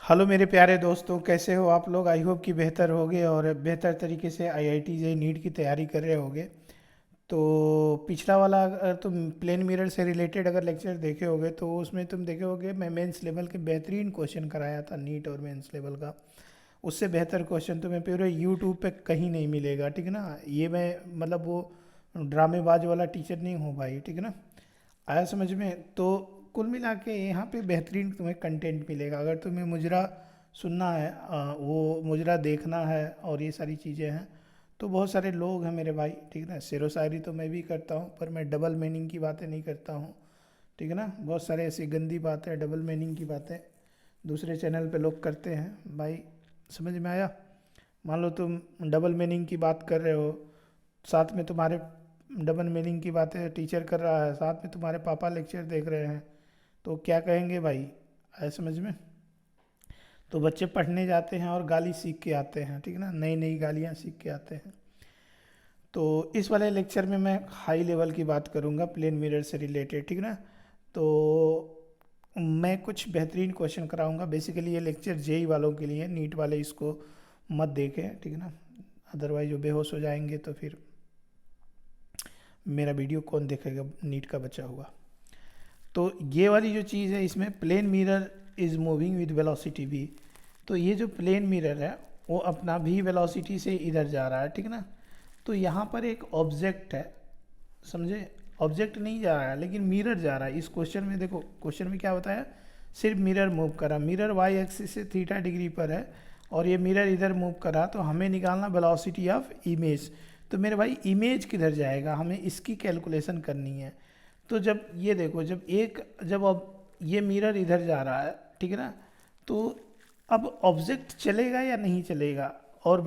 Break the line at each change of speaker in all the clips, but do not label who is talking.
Hello मेरे प्यारे दोस्तों, कैसे हो आप लोग। आई होप कि बेहतर होगे और बेहतर तरीके से आईआईटी जे नीट की तैयारी कर रहे होगे। तो पिछला वाला अगर तुम प्लेन मिरर से रिलेटेड अगर लेक्चर देखे होगे तो उसमें तुम देखे होगे मैं मेंस लेवल के बेहतरीन क्वेश्चन कराया था, नीट और मेंस लेवल का। उससे बेहतर क्वेश्चन तुम्हें पूरे यूट्यूब पे कहीं नहीं मिलेगा, ठीक है ना। ये मैं मतलब वो ड्रामेबाज वाला टीचर नहीं हूँ भाई, ठीक है ना। आया समझ में। तो कुल मिला के यहाँ पे बेहतरीन तुम्हें कंटेंट मिलेगा। अगर तुम्हें मुजरा सुनना है, वो मुजरा देखना है और ये सारी चीज़ें हैं, तो बहुत सारे लोग हैं मेरे भाई, ठीक है ना। शेरो शायरी तो मैं भी करता हूँ, पर मैं डबल मीनिंग की बातें नहीं करता हूँ, ठीक है ना। बहुत सारे ऐसी गंदी बातें, डबल मीनिंग की बातें दूसरे चैनल पे लोग करते हैं भाई। समझ में आया। मान लो तुम डबल मीनिंग की बात कर रहे हो, साथ में तुम्हारे डबल मीनिंग की बातें टीचर कर रहा है, साथ में तुम्हारे पापा लेक्चर देख रहे हैं, तो क्या कहेंगे भाई। आए समझ में। तो बच्चे पढ़ने जाते हैं और गाली सीख के आते हैं, ठीक है ना, नई नई गालियाँ सीख के आते हैं। तो इस वाले लेक्चर में मैं हाई लेवल की बात करूँगा प्लेन मिरर से रिलेटेड, ठीक है ना। तो मैं कुछ बेहतरीन क्वेश्चन कराऊंगा। बेसिकली ये लेक्चर जेई वालों के लिए, नीट वाले इसको मत देखें, ठीक है ना। अदरवाइज वो बेहोश हो जाएंगे तो फिर मेरा वीडियो कौन देखेगा, नीट का बचा हुआ। तो ये वाली जो चीज़ है, इसमें plane mirror is moving with velocity भी। तो ये जो प्लेन मिरर है वो अपना भी वेलोसिटी से इधर जा रहा है, ठीक है ना। तो यहाँ पर एक ऑब्जेक्ट है, समझे। ऑब्जेक्ट नहीं जा रहा है लेकिन मिरर जा रहा है। इस क्वेश्चन में देखो, क्वेश्चन में क्या बताया, सिर्फ मिरर मूव करा। मिरर वाई एक्सिस से थीटा डिग्री पर है और ये मिरर इधर मूव करा, तो हमें निकालना वेलोसिटी ऑफ इमेज। तो मेरे भाई इमेज किधर जाएगा, हमें इसकी कैलकुलेशन करनी है। तो जब ये देखो, जब अब ये मिरर इधर जा रहा है, ठीक है ना, तो अब ऑब्जेक्ट चलेगा या नहीं चलेगा। और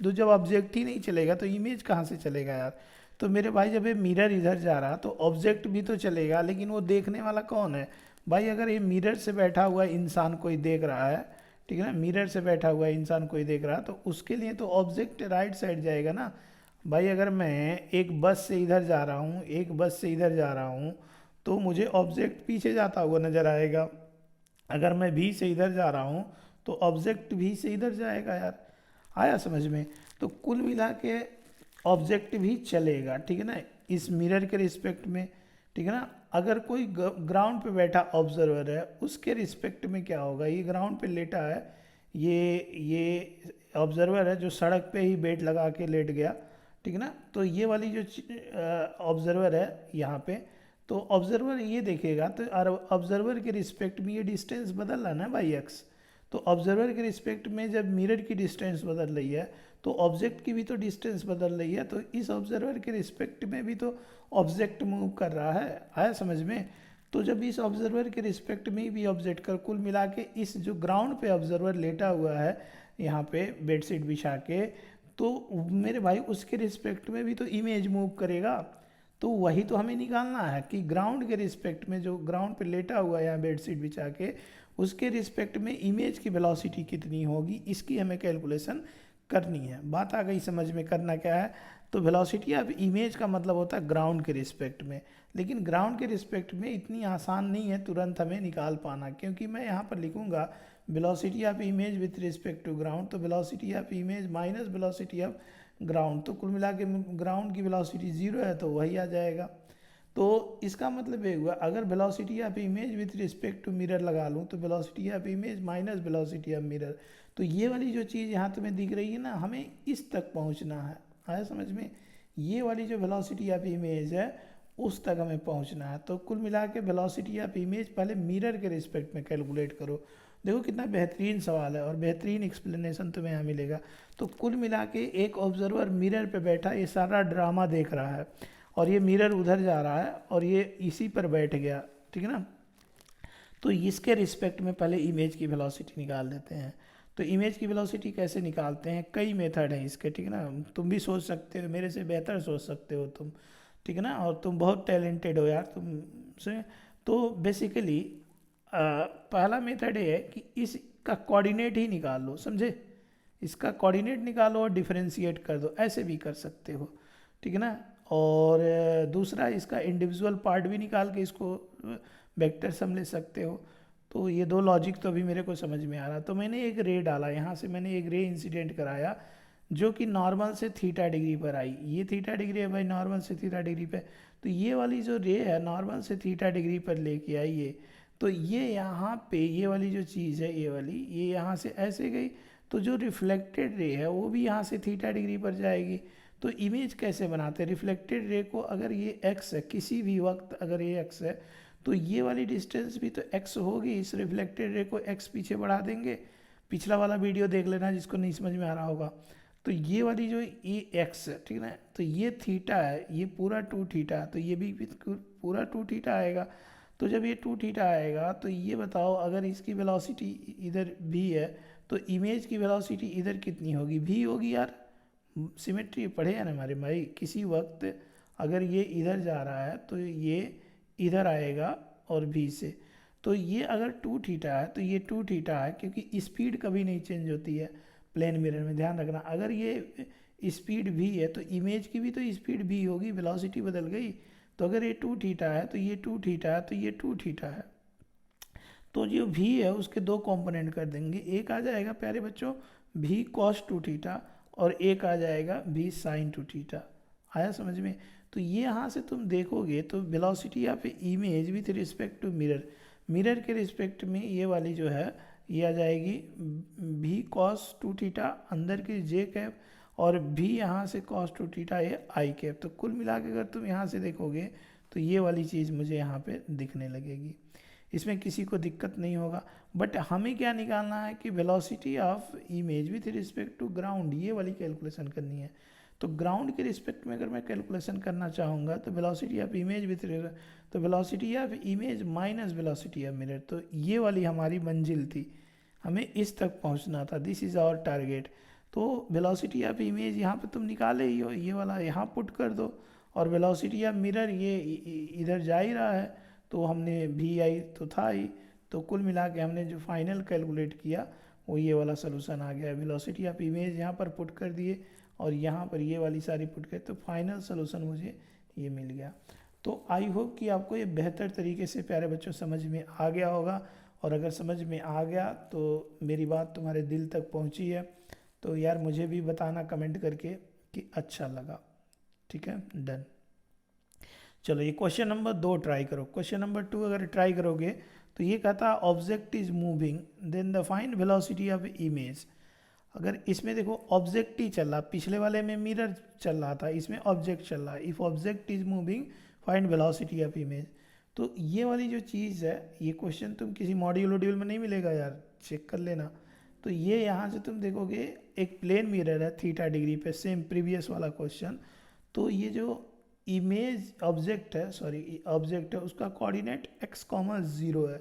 तो जब ऑब्जेक्ट ही नहीं चलेगा तो इमेज कहाँ से चलेगा यार। तो मेरे भाई जब ये मिरर इधर जा रहा तो ऑब्जेक्ट भी तो चलेगा, लेकिन वो देखने वाला कौन है भाई। अगर ये मिरर से बैठा हुआ इंसान कोई देख रहा है, ठीक है ना, मिरर से बैठा हुआ इंसान कोई देख रहा है, तो उसके लिए तो ऑब्जेक्ट राइट साइड जाएगा ना भाई। अगर मैं एक बस से इधर जा रहा हूँ, एक बस से इधर जा रहा हूँ, तो मुझे ऑब्जेक्ट पीछे जाता हुआ नज़र आएगा। अगर मैं भी से इधर जा रहा हूँ तो ऑब्जेक्ट भी से इधर जाएगा यार। आया समझ में। तो कुल मिला के ऑब्जेक्ट भी चलेगा, ठीक है ना, इस मिरर के रिस्पेक्ट में, ठीक है ना। अगर कोई ग्राउंड पे बैठा ऑब्जर्वर है, उसके रिस्पेक्ट में क्या होगा, ये ग्राउंड पे लेटा है, ये ऑब्जर्वर है जो सड़क पे ही बेट लगा के लेट गया, ठीक है ना। तो ये वाली जो ऑब्जर्वर है यहाँ पे, तो ऑब्जर्वर ये देखेगा, तो ऑब्जर्वर के रिस्पेक्ट में ये डिस्टेंस बदल रहा है ना बाई एक्स। तो ऑब्जर्वर के रिस्पेक्ट में जब मिरर की डिस्टेंस बदल रही है तो ऑब्जेक्ट की भी तो डिस्टेंस बदल रही है। तो इस ऑब्जर्वर के रिस्पेक्ट में भी तो ऑब्जेक्ट मूव कर रहा है। आया समझ में। तो जब इस ऑब्जर्वर के रिस्पेक्ट में भी ऑब्जेक्ट कर, कुल मिला के इस जो ग्राउंड पे ऑब्जर्वर लेटा हुआ है यहाँ पे बेडशीट बिछा के, तो मेरे भाई उसके रिस्पेक्ट में भी तो इमेज मूव करेगा। तो वही तो हमें निकालना है कि ग्राउंड के रिस्पेक्ट में, जो ग्राउंड पे लेटा हुआ है यहाँ बेडशीट बिछा के, उसके रिस्पेक्ट में इमेज की वेलोसिटी कितनी होगी, इसकी हमें कैलकुलेशन करनी है। बात आ गई समझ में। करना क्या है, तो वेलोसिटी ऑफ इमेज का मतलब होता है ग्राउंड के रिस्पेक्ट में। लेकिन ग्राउंड के रिस्पेक्ट में इतनी आसान नहीं है तुरंत हमें निकाल पाना, क्योंकि मैं यहाँ पर लिखूँगा velocity of image with respect to ground, तो velocity of image minus velocity of ground, तो कुल मिला के ग्राउंड की वेलोसिटी ज़ीरो है तो वही आ जाएगा। तो इसका मतलब ये हुआ, अगर velocity of image with respect to mirror लगा लूँ तो velocity of image minus velocity of mirror. तो ये वाली जो चीज़ यहाँ तुम्हें दिख रही है ना, हमें इस तक पहुँचना है। आया समझ में। ये वाली जो वेलोसिटी ऑफ इमेज है उस तक हमें पहुँचना है। तो कुल मिला के वेलोसिटी ऑफ इमेज पहले मिरर के रिस्पेक्ट में कैलकुलेट करो। देखो कितना बेहतरीन सवाल है और बेहतरीन एक्सप्लेनेशन तुम्हें यहाँ मिलेगा। तो कुल मिला के एक ऑब्जर्वर मिरर पे बैठा ये सारा ड्रामा देख रहा है, और ये मिरर उधर जा रहा है और ये इसी पर बैठ गया, ठीक है ना। तो इसके रिस्पेक्ट में पहले इमेज की वेलोसिटी निकाल लेते हैं। तो इमेज की वेलोसिटी कैसे निकालते हैं, कई मेथड हैं इसके, ठीक है ना। तुम भी सोच सकते हो, मेरे से बेहतर सोच सकते हो तुम, ठीक है ना, और तुम बहुत टैलेंटेड हो यार तुमसे। तो बेसिकली पहला मेथड ये है कि इसका कोऑर्डिनेट ही निकाल लो, समझे। इसका कोऑर्डिनेट निकालो और डिफरेंशिएट कर दो, ऐसे भी कर सकते हो, ठीक है ना। और दूसरा इसका इंडिविजुअल पार्ट भी निकाल के इसको वेक्टर सम ले सकते हो। तो ये दो लॉजिक तो अभी मेरे को समझ में आ रहा। तो मैंने एक रे डाला, यहाँ से मैंने एक रे इंसिडेंट कराया जो कि नॉर्मल से थीटा डिग्री पर आई। ये थीटा डिग्री है भाई, नॉर्मल से थीटा डिग्री पे। तो ये वाली जो रे है नॉर्मल से थीटा डिग्री पर लेके आई है, तो ये यहाँ पे ये वाली जो चीज़ है ये वाली, ये यहाँ से ऐसे गई, तो जो रिफ्लेक्टेड रे है वो भी यहाँ से थीटा डिग्री पर जाएगी। तो इमेज कैसे बनाते हैं रिफ्लेक्टेड रे को? अगर ये एक्स है, किसी भी वक्त अगर ये एक्स है, तो ये वाली डिस्टेंस भी तो एक्स होगी। इस रिफ्लेक्टेड रे को एक्स पीछे बढ़ा देंगे। पिछला वाला वीडियो देख लेना जिसको नहीं समझ में आ रहा होगा। तो ये वाली जो ये एक्स है, ठीक है ना, तो ये थीटा है, ये पूरा 2 थीटा, तो ये भी पूरा 2 थीटा आएगा। तो जब ये 2 थीटा आएगा तो ये बताओ अगर इसकी वेलोसिटी इधर भी है तो इमेज की वेलोसिटी इधर कितनी होगी? भी होगी यार। सिमेट्री पढ़े हैं ना हमारे भाई। किसी वक्त अगर ये इधर जा रहा है तो ये इधर आएगा और भी से। तो ये अगर 2 थीटा है तो ये 2 थीटा है, क्योंकि स्पीड कभी नहीं चेंज होती है प्लेन मिरर में, ध्यान रखना। अगर ये स्पीड भी है तो इमेज की भी तो स्पीड भी होगी, वेलोसिटी बदल गई। तो अगर ये 2 थीटा है तो ये 2 थीटा है, तो ये 2 थीटा है। तो जो भी है उसके दो कंपोनेंट कर देंगे। एक आ जाएगा प्यारे बच्चों भी कॉस 2 थीटा, और एक आ जाएगा भी साइन 2 थीटा। आया समझ में? तो ये यहाँ से तुम देखोगे तो velocity of image with respect to mirror, mirror के रिस्पेक्ट में ये वाली जो है ये आ जाएगी भी कॉस 2 थीटा, अंदर की जे कैप, और भी यहाँ से कॉस 2 थीटा ये आई कैप। तो कुल मिला के अगर तुम यहाँ से देखोगे तो ये वाली चीज़ मुझे यहाँ पे दिखने लगेगी। इसमें किसी को दिक्कत नहीं होगा। बट हमें क्या निकालना है कि velocity of image with respect to ground, ये वाली कैलकुलेशन करनी है। तो ग्राउंड के रिस्पेक्ट में अगर मैं कैलकुलेशन करना चाहूँगा तो वेलोसिटी ऑफ इमेज विथ, तो velocity of image minus velocity of mirror, तो ये वाली हमारी मंजिल थी, हमें इस तक पहुँचना था। This is our target. तो वेलोसिटी ऑफ इमेज यहाँ पे तुम निकाले ही हो, ये वाला यहाँ पुट कर दो, और वेलोसिटी ऑफ मिरर ये इधर जा ही रहा है, तो हमने भी आई तो था ही। तो कुल मिला के हमने जो फाइनल कैलकुलेट किया वो ये वाला सोल्यूशन आ गया। वेलोसिटी ऑफ इमेज यहाँ पर पुट कर दिए और यहाँ पर ये वाली सारी पुट कर, तो फाइनल सोल्यूशन मुझे ये मिल गया। तो आई होप कि आपको ये बेहतर तरीके से प्यारे बच्चों समझ में आ गया होगा। और अगर समझ में आ गया तो मेरी बात तुम्हारे दिल तक पहुँची है तो यार मुझे भी बताना कमेंट करके कि अच्छा लगा। ठीक है, डन। चलो ये क्वेश्चन नंबर 2 ट्राई करो। क्वेश्चन नंबर 2 अगर ट्राई करोगे तो ये कहता है object is moving then the find velocity of image. अगर इसमें देखो ऑब्जेक्ट ही चल रहा, पिछले वाले में मिरर चल रहा था, इसमें ऑब्जेक्ट चल रहा है। If object is moving find velocity of image. तो ये वाली जो चीज़ है, ये क्वेश्चन तुम किसी मॉड्यूल वॉड्यूल में नहीं मिलेगा यार, चेक कर लेना। तो ये यहाँ से तुम देखोगे एक प्लेन मिरर है थीटा डिग्री पे, सेम प्रीवियस वाला क्वेश्चन। तो ये जो इमेज ऑब्जेक्ट है, सॉरी ऑब्जेक्ट है, उसका कोऑर्डिनेट x,0 है।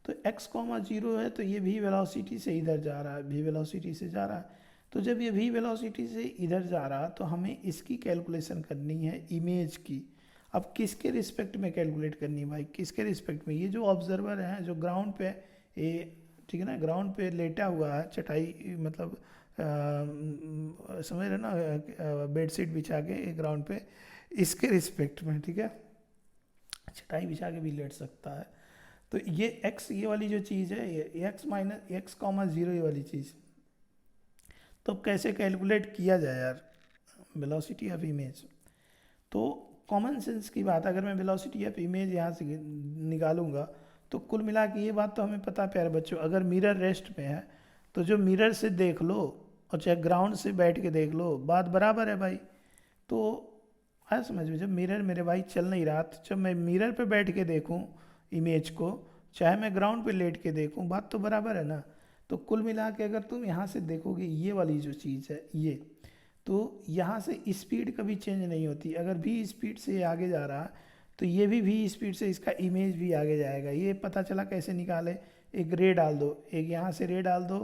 तो x,0 है तो ये भी वेलोसिटी से इधर जा रहा है, भी वेलोसिटी से जा रहा है। तो जब ये भी वेलोसिटी से इधर जा रहा तो हमें इसकी कैलकुलेशन करनी है इमेज की। अब किसके रिस्पेक्ट में कैलकुलेट करनी है भाई? किसके रिस्पेक्ट में? ये जो ऑब्जर्वर है जो ग्राउंड पे ये, ठीक है ना, ग्राउंड पे लेटा हुआ है, चटाई मतलब समझ रहे ना, बेडशीट बिछा के ग्राउंड पे, इसके रिस्पेक्ट में, ठीक है, चटाई बिछा के भी लेट सकता है। तो ये x, ये वाली जो चीज़ है ये x,0 ये वाली चीज़, तो कैसे कैलकुलेट किया जाए यार वेलोसिटी ऑफ इमेज? तो कॉमन सेंस की बात, अगर मैं वेलोसिटी ऑफ इमेज यहाँ से निकालूंगा तो कुल मिला के ये बात तो हमें पता है प्यारे बच्चों, अगर मिरर रेस्ट में है तो जो मिरर से देख लो और चाहे ग्राउंड से बैठ के देख लो, बात बराबर है भाई। तो आया समझ में? जब मिरर मेरे भाई चल नहीं रहा, तो जब मैं मिरर पे बैठ के देखूं इमेज को, चाहे मैं ग्राउंड पे लेट के देखूं, बात तो बराबर है ना। तो कुल मिला के अगर तुम यहाँ से देखोगे ये वाली जो चीज़ है ये, तो यहाँ से स्पीड कभी चेंज नहीं होती। अगर भी स्पीड से आगे जा रहा तो ये भी स्पीड से इसका इमेज भी आगे जाएगा। ये पता चला कैसे निकाले? एक रे डाल दो, एक यहाँ से रे डाल दो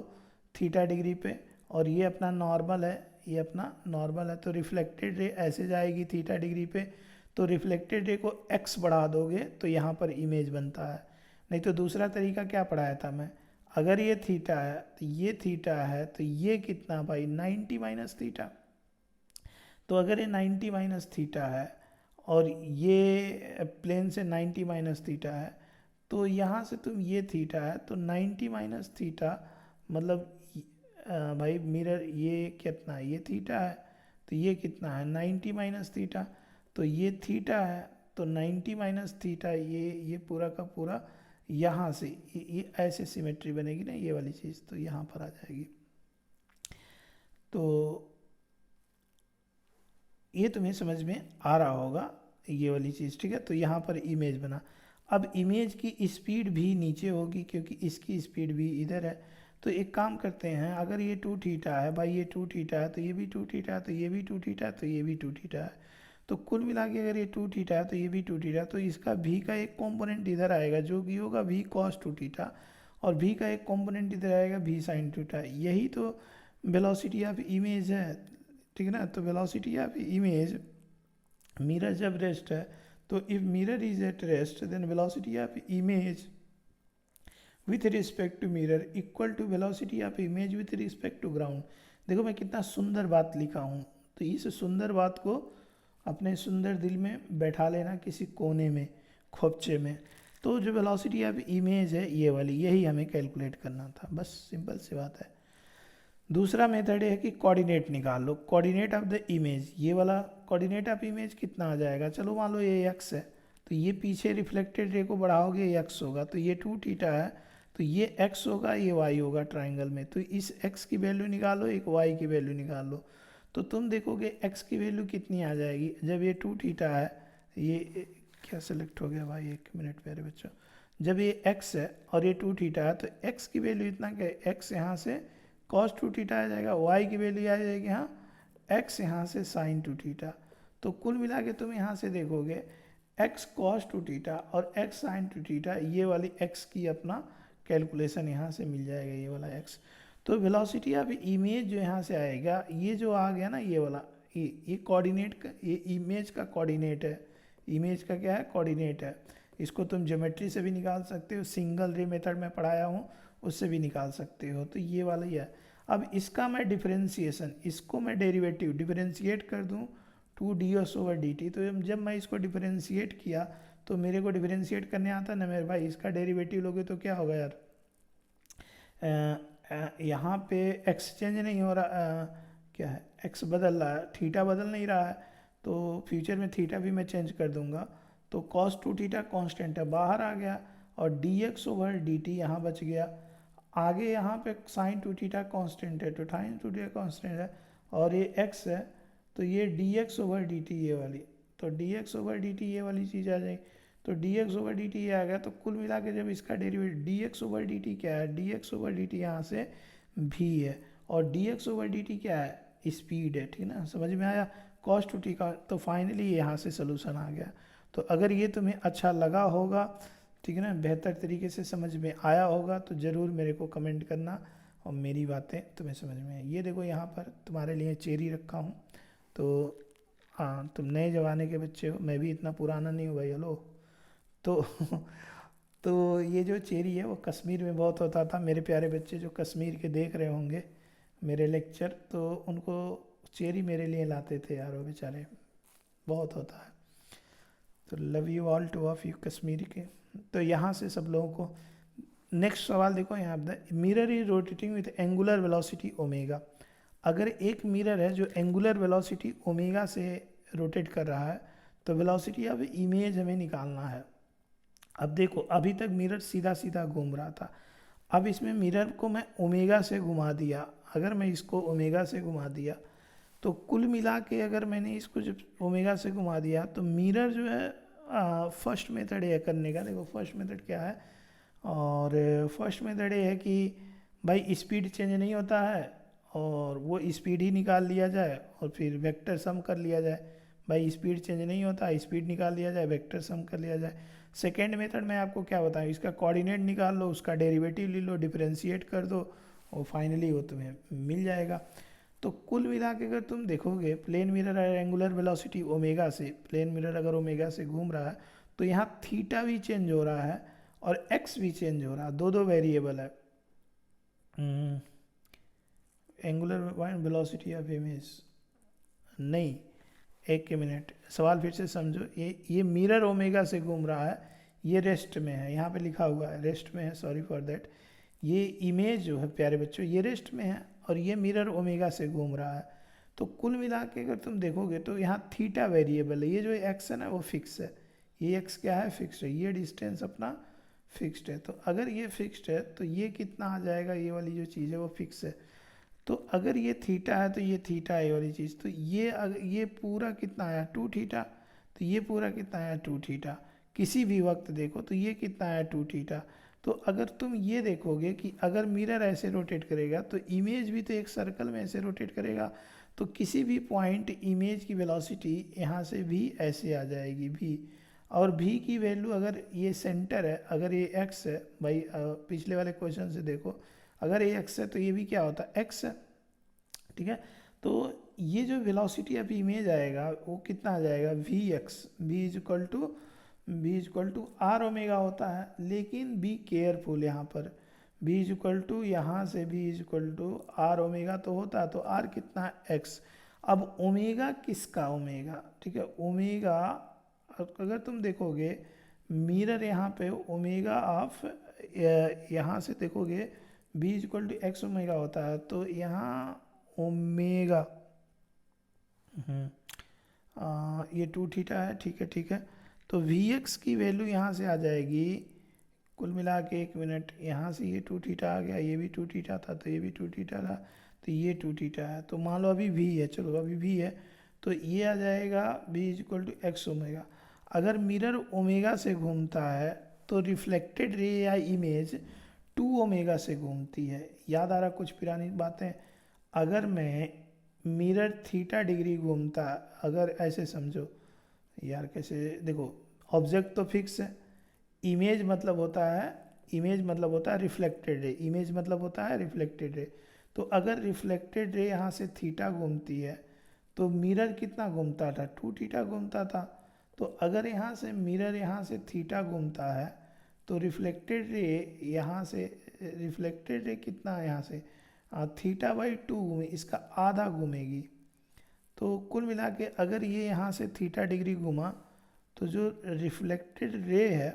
थीटा डिग्री पे, और ये अपना नॉर्मल है, ये अपना नॉर्मल है, तो रिफ्लेक्टेड रे ऐसे जाएगी थीटा डिग्री पे। तो रिफ्लेक्टेड रे को x बढ़ा दोगे तो यहाँ पर इमेज बनता है। नहीं तो दूसरा तरीका क्या पढ़ाया था मैं, अगर ये थीटा है तो ये थीटा है, तो ये कितना भाई 90 माइनस थीटा। तो अगर ये 90 माइनस थीटा है और ये प्लेन से 90 माइनस थीटा है, तो यहाँ से तुम ये थीटा है तो 90 माइनस थीटा, मतलब भाई मिरर ये कितना है, ये थीटा है, तो ये कितना है 90 माइनस थीटा, तो ये थीटा है, तो 90 माइनस थीटा ये पूरा का पूरा यहाँ से ये ऐसे सिमेट्री बनेगी ना ये वाली चीज़, तो यहाँ पर आ जाएगी। तो ये तुम्हें समझ में आ रहा होगा ये वाली चीज़, ठीक है। तो यहाँ पर इमेज बना। अब इमेज की स्पीड भी नीचे होगी क्योंकि इसकी स्पीड भी इधर है। तो एक काम करते हैं, अगर ये 2 थीटा है भाई, ये 2 थीटा है, तो ये भी 2 थीटा है, तो ये भी 2 थीटा है, तो ये भी 2 थीटा है, तो कुल मिला के अगर ये 2 थीटा है तो ये भी 2 थीटा है, तो इसका भी का एक कंपोनेंट इधर आएगा जो कि होगा भी कॉस 2 थीटा, और भी का एक कंपोनेंट इधर आएगा भी साइन थीटा। यही तो वेलोसिटी ऑफ इमेज है, ठीक है ना। तो वेलोसिटी ऑफ इमेज, मिरर जब रेस्ट है, तो if mirror is at rest then velocity of image with respect to mirror equal to velocity of image with respect to ground. देखो मैं कितना सुंदर बात लिखा हूँ, तो इस सुंदर बात को अपने सुंदर दिल में बैठा लेना किसी कोने में, खोपचे में। तो जो वेलोसिटी ऑफ इमेज है ये वाली, यही हमें कैलकुलेट करना था, बस सिंपल सी बात है। दूसरा मेथड है कि कोऑर्डिनेट निकाल लो, कोऑर्डिनेट ऑफ द इमेज। ये वाला कोऑर्डिनेट ऑफ इमेज कितना आ जाएगा, चलो मान लो ये एक्स है, तो ये पीछे रिफ्लेक्टेड रे को बढ़ाओगे एक्स होगा, तो ये 2 थीटा है, तो ये एक्स होगा, ये वाई होगा ट्राइंगल में। तो इस एक्स की वैल्यू निकालो, एक वाई की वैल्यू निकालो, तो तुम देखोगे एक्स की वैल्यू कितनी आ जाएगी। जब ये 2 थीटा है, ये क्या सेलेक्ट हो गया भाई, 1 मिनट मेरे बच्चों। जब ये एक्स है और ये 2 थीटा है, तो एक्स की वैल्यू इतना क्या है, एक्स यहाँ से कॉस 2 थीटा आ जाएगा, वाई की वैल्यू आ जाएगी यहाँ एक्स यहाँ से साइन 2 थीटा। तो कुल मिला के तुम यहाँ से देखोगे एक्स कॉस 2 थीटा और एक्स साइन 2 थीटा, ये वाली एक्स की अपना कैलकुलेशन यहाँ से मिल जाएगा, ये वाला एक्स। तो वेलोसिटी ऑफ इमेज जो यहाँ से आएगा, ये जो आ गया ना ये वाला, ये कोऑर्डिनेट का, ये इमेज का कोऑर्डिनेट है, इमेज का क्या है, कोऑर्डिनेट है। इसको तुम ज्योमेट्री से भी निकाल सकते हो, सिंगल रे मेथड में पढ़ाया हूँ उससे भी निकाल सकते हो, तो ये वाला ही है। अब इसका मैं डिफरेंशिएशन, इसको मैं डेरिवेटिव डिफरेंशिएट कर दूँ 2ds/dt, तो जब मैं इसको डिफरेंशिएट किया तो मेरे को डिफरेंशिएट करने आता ना मेरे भाई, इसका डेरिवेटिव लोगे तो क्या होगा यार, यहाँ पे एक्स चेंज नहीं हो रहा, क्या है एक्स बदल रहा है, थीटा बदल नहीं रहा है, तो फ्यूचर में थीटा भी मैं चेंज कर दूंगा। तो cos 2 थीटा कॉन्स्टेंट है, बाहर आ गया, और dx/dt यहाँ बच गया। आगे यहाँ पे साइन 2 थीटा कॉन्स्टेंट है, तो साइन 2 थीटा कॉन्स्टेंट है, और ये x है, तो ये dx/dt ये वाली, तो dx/dt ये वाली चीज़ आ जाएगी। तो dx/dt ये आ गया, तो कुल मिला के जब इसका डेरिवेटिव dx/dt क्या है, dx/dt यहाँ से v है, और dx/dt क्या है, स्पीड है, ठीक है ना, समझ में आया cos 2t का। तो फाइनली यहाँ से सोल्यूशन आ गया। तो अगर ये तुम्हें अच्छा लगा होगा, ठीक है ना, बेहतर तरीके से समझ में आया होगा, तो ज़रूर मेरे को कमेंट करना और मेरी बातें तुम्हें समझ में आई। ये देखो यहाँ पर तुम्हारे लिए चेरी रखा हूँ, तो हाँ तुम नए ज़माने के बच्चे हो, मैं भी इतना पुराना नहीं हूँ भाई, हेलो। तो तो ये जो चेरी है वो कश्मीर में बहुत होता था। मेरे प्यारे बच्चे जो कश्मीर के देख रहे होंगे मेरे लेक्चर, तो उनको चेरी मेरे लिए लाते थे यार, वो बेचारे, बहुत होता है। तो love you all two of you Kashmiri के। तो यहाँ से सब लोगों को नेक्स्ट सवाल देखो यहाँ पर, mirror is rotating with angular velocity omega. अगर एक मिरर है जो एंगुलर वेलोसिटी ओमेगा से रोटेट कर रहा है, तो वेलोसिटी ऑफ इमेज हमें निकालना है। अब देखो अभी तक मिरर सीधा सीधा घूम रहा था, अब इसमें मिरर को मैं ओमेगा से घुमा दिया। अगर मैं इसको ओमेगा से घुमा दिया, तो कुल मिला के अगर मैंने इसको जब ओमेगा से घुमा दिया, तो मिरर जो है फर्स्ट मेथड है करने का। देखो फर्स्ट मेथड क्या है, और फर्स्ट मेथड ये है कि भाई स्पीड चेंज नहीं होता है, और वो स्पीड ही निकाल लिया जाए और फिर वेक्टर सम कर लिया जाए। भाई स्पीड चेंज नहीं होता, स्पीड निकाल लिया जाए, वेक्टर सम कर लिया जाए। सेकेंड मेथड में आपको क्या बताऊँ, इसका कोऑर्डिनेट निकाल लो, उसका डेरिवेटिव ले लो, डिफरेंशिएट कर दो, और फाइनली वो तुम्हें मिल जाएगा। तो कुल मिला के अगर तुम देखोगे, प्लेन मिरर है एंगुलर वेलोसिटी ओमेगा से, प्लेन मिरर अगर ओमेगा से घूम रहा है, तो यहाँ थीटा भी चेंज हो रहा है और एक्स भी चेंज हो रहा है, दो वेरिएबल है। एंगुलर वेलोसिटी ऑफ इमेज नहीं, एक मिनट, सवाल फिर से समझो। ये मिरर ओमेगा से घूम रहा है, ये रेस्ट में है, यहाँ पे लिखा हुआ है रेस्ट में है, सॉरी फॉर दैट। ये इमेज जो है प्यारे बच्चों ये रेस्ट में है और ये मिरर ओमेगा से घूम रहा है। तो कुल मिला के अगर तुम देखोगे तो यहाँ थीटा वेरिएबल है, ये जो एक्स है ना वो फिक्स है, ये एक्स क्या है फिक्स्ड है, ये डिस्टेंस अपना फिक्स्ड है। तो अगर ये फिक्स्ड है तो ये कितना आ जाएगा, ये वाली जो चीज़ है वो फिक्स है। तो अगर ये थीटा है तो ये थीटा है, ये वाली चीज़, तो ये पूरा कितना आया 2 थीटा, तो ये पूरा कितना आया 2 थीटा। किसी भी वक्त देखो तो ये कितना आया 2 थीटा। तो अगर तुम ये देखोगे कि अगर मिरर ऐसे रोटेट करेगा तो इमेज भी तो एक सर्कल में ऐसे रोटेट करेगा, तो किसी भी पॉइंट इमेज की वेलोसिटी यहाँ से भी ऐसे आ जाएगी भी। और भी की वैल्यू अगर ये सेंटर है, अगर ये एक्स है भाई, पिछले वाले क्वेश्चन से देखो, अगर ये एक्स है तो ये भी क्या होता है एक्स है, ठीक है। तो ये जो वेलोसिटी अभी इमेज आएगा वो कितना आ जाएगा V X, B is equal to R omega होता है, लेकिन बी केयरफुल यहाँ पर, बी इज इक्वल टू यहाँ से B is equal to R omega तो होता है, तो आर कितना है एक्स। अब ओमेगा किसका ओमेगा, ठीक है, ओमेगा अगर तुम देखोगे मिरर यहाँ पे ओमेगा ऑफ, यहाँ से देखोगे B is equal to X omega होता है, तो यहाँ ओमेगा ये 2 थीटा है, ठीक है ठीक है। तो वी एक्स की वैल्यू यहाँ से आ जाएगी, कुल मिला के एक मिनट, यहाँ से ये 2 थीटा आ गया, ये भी 2 थीटा था, तो ये भी 2 थीटा था, तो ये 2 थीटा है। तो मान लो अभी वी है, चलो अभी वी है, तो ये आ जाएगा B is equal to X omega. अगर मिरर ओमेगा से घूमता है तो रिफ्लेक्टेड रे या इमेज 2 ओमेगा से घूमती है। याद आ रहा कुछ पुरानी बातें, अगर मैं मिरर थीटा डिग्री घूमता, अगर ऐसे समझो यार, कैसे देखो, ऑब्जेक्ट तो फिक्स है, इमेज मतलब होता है रिफ्लेक्टेड रे, इमेज मतलब होता है रिफ्लेक्टेड रे। तो अगर रिफ्लेक्टेड रे यहाँ से थीटा घूमती है तो मिरर कितना घूमता था 2 थीटा घूमता था। तो अगर यहाँ से मिरर यहाँ से थीटा घूमता है तो रिफ्लेक्टेड रे यहाँ से, रिफ्लेक्टेड रे कितना है यहाँ से थीटा बाई 2 घूमे, इसका आधा घूमेगी। तो कुल मिला के अगर ये यहाँ से थीटा डिग्री घुमा तो जो रिफ्लेक्टेड रे है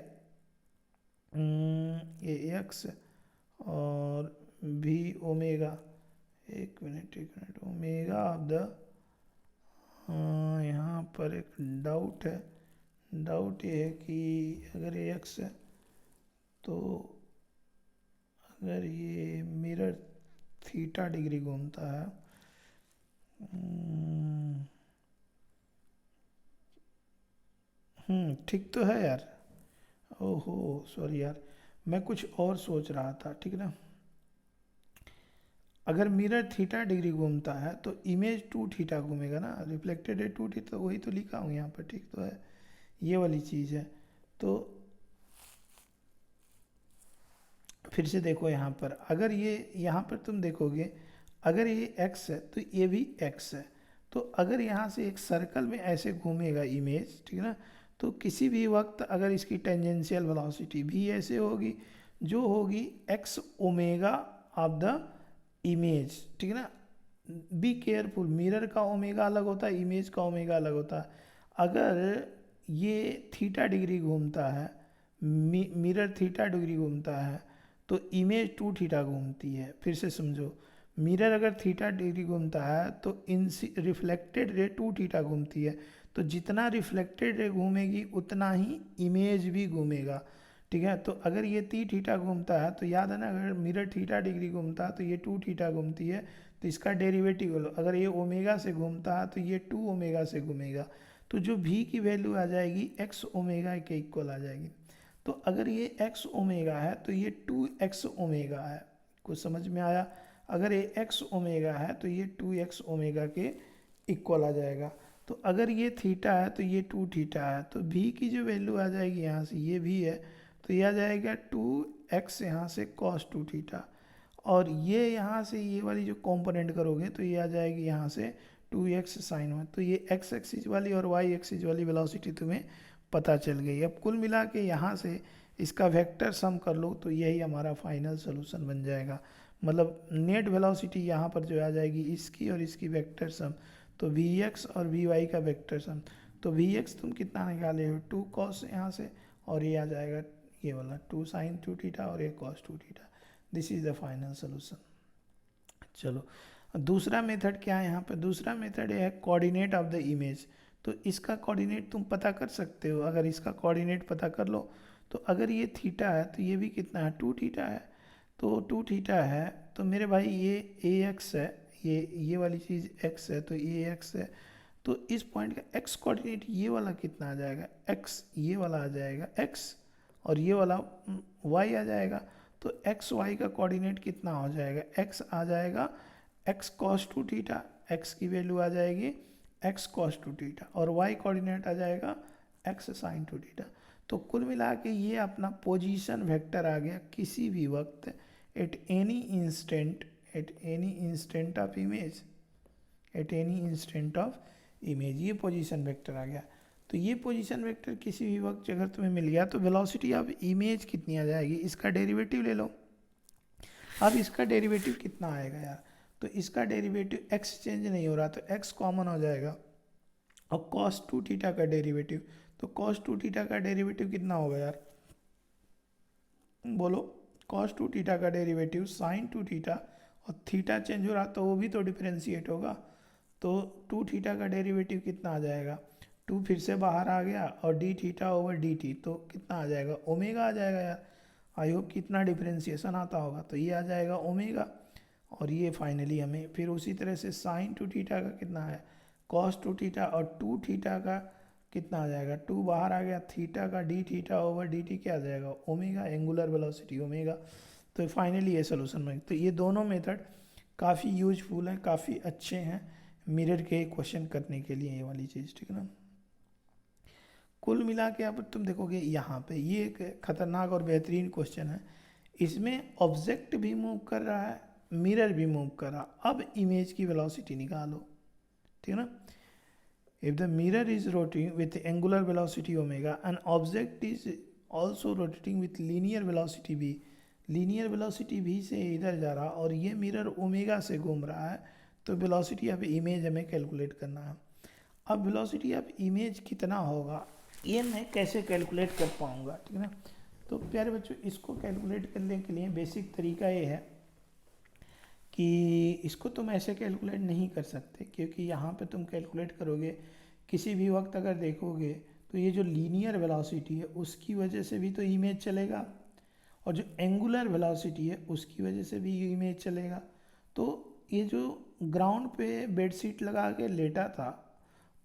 ये एक्स और भी ओमेगा, एक मिनट ओमेगा ऑफ द, यहाँ पर एक डाउट है, डाउट ये है कि अगर ये एक्स है तो अगर ये मिरर थीटा डिग्री घूमता है, ठीक तो है यार, ओहो सॉरी यार, मैं कुछ और सोच रहा था, ठीक ना। अगर मिरर थीटा डिग्री घूमता है तो इमेज 2 थीटा घूमेगा ना, रिफ्लेक्टेड है 2 थीटा, वही तो लिखा हूँ यहाँ पर, ठीक तो है, ये वाली चीज़ है। तो फिर से देखो यहाँ पर, अगर ये यहाँ पर तुम देखोगे अगर ये x है तो ये भी x है, तो अगर यहाँ से एक सर्कल में ऐसे घूमेगा इमेज, ठीक है ना, तो किसी भी वक्त अगर इसकी टेंजेंशियल वेलोसिटी भी ऐसे होगी, जो होगी x omega of the image, ठीक है ना। बी केयरफुल, मिरर का ओमेगा अलग होता है, इमेज का ओमेगा अलग होता है। अगर ये थीटा डिग्री घूमता है, मिरर थीटा डिग्री घूमता है तो इमेज 2 थीटा घूमती है। फिर से समझो, मिरर अगर थीटा डिग्री घूमता है तो रिफ्लेक्टेड रे 2 थीटा घूमती है, तो जितना रिफ्लेक्टेड रे घूमेगी उतना ही इमेज भी घूमेगा, ठीक है। तो अगर ये 3 थीटा घूमता है तो याद है ना, अगर मिरर थीटा डिग्री घूमता है तो ये 2 थीटा घूमती है, तो इसका डेरिवेटिव लो, अगर ये ओमेगा से घूमता है तो ये 2 ओमेगा से घूमेगा, तो जो भी की वैल्यू आ जाएगी एक्स ओमेगा के इक्वल आ जाएगी। तो अगर ये x ओमेगा है तो ये 2x ओमेगा है, कुछ समझ में आया। अगर ये x ओमेगा है तो ये 2x ओमेगा के इक्वल आ जाएगा। तो अगर ये थीटा है तो ये 2 थीटा है, तो v की जो वैल्यू आ जाएगी यहाँ से, ये v है तो यह आ जाएगा 2x यहाँ से cos 2 थीटा, और ये यहाँ से ये वाली जो कंपोनेंट करोगे तो ये आ जाएगी यहाँ से 2x साइन 1। तो ये x एक्सिस वाली और y एक्सिस वाली वेलोसिटी तुम्हें पता चल गई। अब कुल मिला के यहाँ से इसका वेक्टर सम कर लो तो यही हमारा फाइनल सोल्यूशन बन जाएगा। मतलब नेट वेलोसिटी यहाँ पर जो आ जाएगी इसकी और इसकी वेक्टर सम, तो Vx और Vy का वेक्टर सम। तो Vx तुम कितना निकाले हो 2 cos यहाँ से, और ये आ जाएगा ये वाला 2 sin 2 थीटा और ये cos 2 theta. This is the final solution. चलो दूसरा मेथड क्या है यहाँ पे, दूसरा मेथड है कोऑर्डिनेट ऑफ द इमेज। तो इसका कोऑर्डिनेट तुम पता कर सकते हो, अगर इसका कोऑर्डिनेट पता कर लो तो अगर ये थीटा है तो ये भी कितना है 2 थीटा है, तो 2 थीटा है तो मेरे भाई ये ए एक्स है, ये वाली चीज़ एक्स है तो ये एक्स है, तो इस पॉइंट का एक्स कोऑर्डिनेट ये वाला कितना आ जाएगा, एक्स ये वाला आ जाएगा एक्स और ये वाला वाई आ जाएगा। तो एक्स वाई का कोऑर्डिनेट कितना हो जाएगा, एक्स आ जाएगा एक्स कॉस 2 थीटा, एक्स की वैल्यू आ जाएगी एक्स कॉस 2 थीटा और वाई कोऑर्डिनेट आ जाएगा एक्स साइन 2 थीटा। तो कुल मिला के ये अपना पोजीशन वेक्टर आ गया किसी भी वक्त at any instant of image, at any instant of image, ये पोजीशन वेक्टर आ गया। तो ये पोजीशन वेक्टर किसी भी वक्त अगर तुम्हें मिल गया तो वेलोसिटी ऑफ इमेज कितनी आ जाएगी, इसका डेरिवेटिव ले लो। अब इसका डेरिवेटिव कितना आएगा यार, तो इसका डेरिवेटिव x चेंज नहीं हो रहा तो x कॉमन हो जाएगा और cos 2 थीटा का डेरिवेटिव, तो cos 2 थीटा का डेरिवेटिव कितना होगा यार, बोलो cos 2 थीटा का डेरिवेटिव sin 2 थीटा और थीटा चेंज हो रहा तो वो भी तो डिफरेंशिएट होगा, तो 2 थीटा का डेरिवेटिव कितना आ जाएगा, 2 फिर से बाहर आ गया और d theta over D T तो कितना आ जाएगा ओमेगा आ जाएगा यार। आई होप कितना डिफरेंशिएशन आता होगा, तो ये आ जाएगा ओमेगा और ये फाइनली हमें फिर उसी तरह से साइन 2 थीटा का कितना है कॉस 2 थीटा और 2 थीटा का कितना आ जाएगा, 2 बाहर आ गया, थीटा का D theta over D T क्या आ जाएगा ओमेगा, एंगुलर वेलोसिटी ओमेगा। तो फाइनली ये सोल्यूशन में, तो ये दोनों मेथड काफ़ी यूजफुल हैं, काफ़ी अच्छे हैं मिरर के क्वेश्चन करने के लिए, ये वाली चीज़, ठीक है ना। कुल मिला के अब तुम देखोगे यहाँ पे ये एक खतरनाक और बेहतरीन क्वेश्चन है, इसमें ऑब्जेक्ट भी मूव कर रहा है, मिरर भी मूव कर रहा, अब इमेज की वेलोसिटी निकालो, ठीक है ना। If the mirror is rotating with angular velocity omega and object is also rotating with linear velocity भी, लीनियर वेलोसिटी भी से इधर जा रहा और ये मिरर ओमेगा से घूम रहा है, तो वेलोसिटी ऑफ इमेज हमें कैलकुलेट करना है। अब वेलोसिटी ऑफ इमेज कितना होगा ये मैं कैसे कैलकुलेट कर पाऊँगा, ठीक है ना। तो प्यारे बच्चों इसको कैलकुलेट करने के लिए बेसिक तरीका ये है कि इसको तुम ऐसे कैलकुलेट नहीं कर सकते, क्योंकि यहाँ पे तुम कैलकुलेट करोगे किसी भी वक्त अगर देखोगे तो ये जो लीनियर वेलोसिटी है उसकी वजह से भी तो इमेज चलेगा और जो एंगुलर वेलोसिटी है उसकी वजह से भी इमेज चलेगा। तो ये जो ग्राउंड पे बेडशीट लगा के लेटा था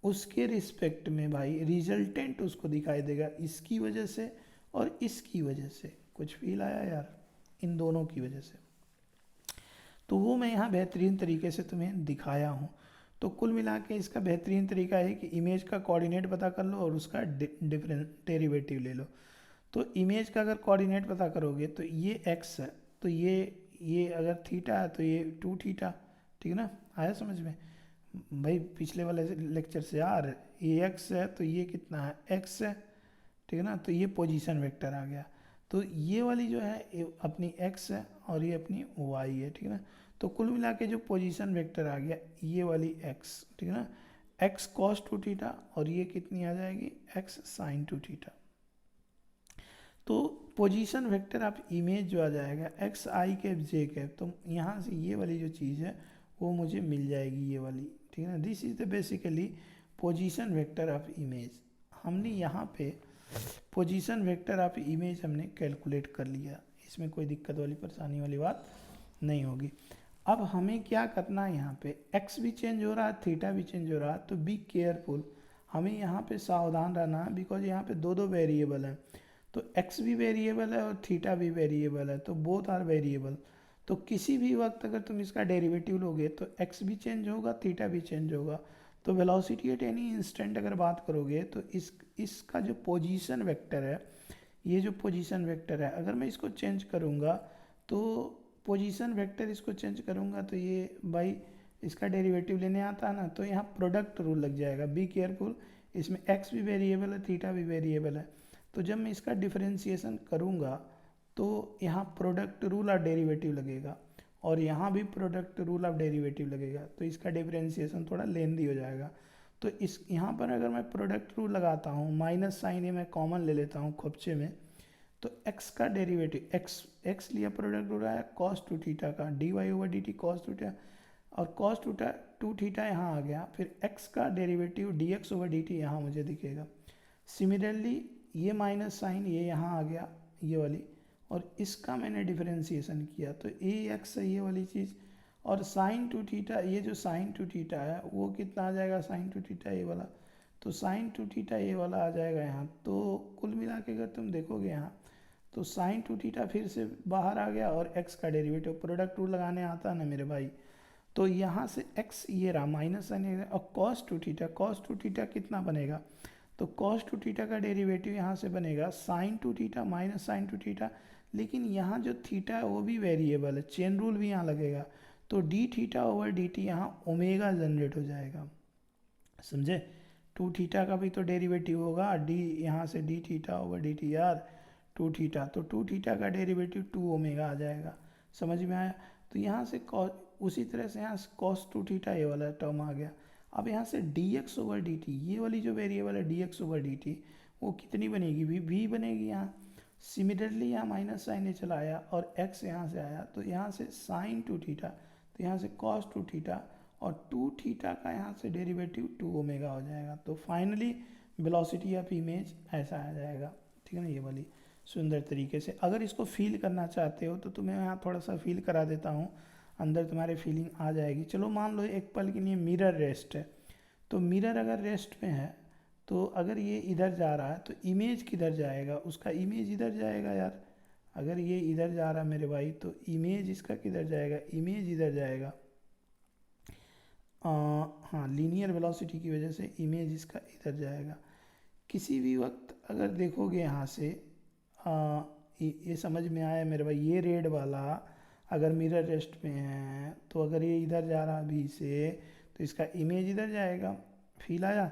उसके रिस्पेक्ट में भाई रिजल्टेंट उसको दिखाई देगा इसकी वजह से और इसकी वजह से। कुछ फील आया यार इन दोनों की वजह से, तो वो मैं यहाँ बेहतरीन तरीके से तुम्हें दिखाया हूँ। तो कुल मिला के इसका बेहतरीन तरीका है कि इमेज का कोऑर्डिनेट पता कर लो और उसका डिफरेंट डेरिवेटिव ले लो। तो इमेज का अगर कोऑर्डिनेट पता करोगे तो ये x है, तो ये अगर थीटा है तो ये 2 थीटा, ठीक है ना, आया समझ में भाई। पिछले वाले लेक्चर से यार ये x है तो ये कितना है x है, ठीक है ना, तो ये पोजीशन वेक्टर आ गया। तो ये वाली जो है ये अपनी x है और ये अपनी y है, ठीक है ना। तो कुल मिला के जो पोजीशन वेक्टर आ गया ये वाली x, ठीक है ना, x cos 2 थीटा और ये कितनी आ जाएगी x sin 2 थीटा। तो पोजीशन वेक्टर ऑफ इमेज जो आ जाएगा एक्स आई कैप जे कैप, तो यहाँ से ये वाली जो चीज़ है वो मुझे मिल जाएगी ये वाली, ठीक है ना। This is the basically position vector of image. हमने यहाँ पे पोजीशन वेक्टर ऑफ इमेज हमने कैलकुलेट कर लिया, इसमें कोई दिक्कत वाली परेशानी वाली बात नहीं होगी। अब हमें क्या करना है, यहाँ पे x भी चेंज हो रहा है थीटा भी चेंज हो रहा है, तो बी केयरफुल, हमें यहाँ पे सावधान रहना है बिकॉज यहाँ पे दो वेरिएबल हैं, तो x भी वेरिएबल है और थीटा भी वेरिएबल है, तो बोथ आर वेरिएबल। तो किसी भी वक्त अगर तुम इसका डेरिवेटिव लोगे तो x भी चेंज होगा थीटा भी चेंज होगा। तो वेलोसिटी एट एनी इंस्टेंट अगर बात करोगे तो इसका जो पोजीशन वेक्टर है, ये जो पोजीशन वेक्टर है अगर मैं इसको चेंज करूँगा तो पोजीशन वेक्टर इसको चेंज करूँगा तो ये भाई इसका डेरिवेटिव लेने आता है ना, तो यहाँ प्रोडक्ट रूल लग जाएगा। बी केयरफुल, इसमें x भी वेरिएबल है थीटा भी वेरिएबल है, तो जब मैं इसका डिफरेंशिएशन करूँगा तो यहाँ प्रोडक्ट रूल ऑफ डेरिवेटिव लगेगा और यहाँ भी प्रोडक्ट रूल ऑफ डेरिवेटिव लगेगा, तो इसका डिफरेंशिएशन थोड़ा लेंदी हो जाएगा। तो इस यहाँ पर अगर मैं प्रोडक्ट रूल लगाता हूँ, माइनस साइन ये मैं कॉमन ले लेता हूँ खोपचे में, तो x का डेरिवेटिव x लिया, प्रोडक्ट रूल आया कॉस टू थीटा का, dy over D T cos two theta, और कॉस टू थीटा यहाँ आ गया, फिर x का derivative dx over D T यहाँ मुझे दिखेगा। सिमिलरली ये माइनस साइन ये यहाँ आ गया, ये वाली, और इसका मैंने डिफरेंशिएशन किया तो ए एक्स है ये वाली चीज़, और साइन टू थीटा, ये जो साइन टू थीटा है वो कितना आ जाएगा, साइन टू थीटा ये वाला, तो साइन टू थीटा ये वाला आ जाएगा यहाँ। तो कुल मिला के अगर तुम देखोगे यहाँ तो साइन टू थीटा फिर से बाहर आ गया, और एक्स का डेरिवेटिव प्रोडक्ट रूल लगाने आता है ना मेरे भाई, तो यहाँ से एक्स ये रहा माइनस साइन, और कॉस टू थीटा कितना बनेगा, तो कॉस टू थीटा का डेरिवेटिव यहाँ से बनेगा sign to theta minus sign to theta, लेकिन यहाँ जो थीटा है वो भी वेरिएबल है, चेन रूल भी यहाँ लगेगा, तो D theta over D T यहाँ ओमेगा जनरेट हो जाएगा, समझे। टू थीटा का भी तो डेरिवेटिव होगा, डी यहाँ से D theta over D T यार टू थीटा, तो टू थीटा का डेरिवेटिव टू ओमेगा आ जाएगा, समझ में आया। तो यहाँ से उसी तरह से यहाँ कॉस टू थीटा ये वाला टर्म आ गया। अब यहाँ से D x over D T, ये वाली जो वेरिएबल है D x over D T, वो कितनी बनेगी, वी बनेगी यहाँ। सिमिलरली यहाँ माइनस साइन ये चला आया और x यहाँ से आया, तो यहाँ से साइन टू थीटा, तो यहाँ से कॉस टू थीटा, और टू थीटा का यहाँ से डेरिवेटिव टू ओमेगा हो जाएगा। तो फाइनली वेलोसिटी ऑफ इमेज ऐसा आ जाएगा, ठीक है ना, ये वाली सुंदर तरीके से। अगर इसको फील करना चाहते हो तो तुम्हें यहाँ थोड़ा सा फील करा देता हूँ, अंदर तुम्हारे फीलिंग आ जाएगी। चलो मान लो एक पल के लिए मिरर रेस्ट है, तो मिरर अगर रेस्ट में है तो अगर ये इधर जा रहा है तो इमेज किधर जाएगा, उसका इमेज इधर जाएगा यार। अगर ये इधर जा रहा है मेरे भाई तो इमेज इसका किधर जाएगा, इमेज इधर जाएगा। हाँ, लीनियर वेलोसिटी की वजह से इमेज इसका इधर जाएगा। किसी भी वक्त अगर देखोगे यहाँ से ये समझ में आया मेरे भाई, ये रेड वाला अगर मिरर रेस्ट में है तो अगर ये इधर जा रहा भी से तो इसका इमेज इधर जाएगा, फील आया।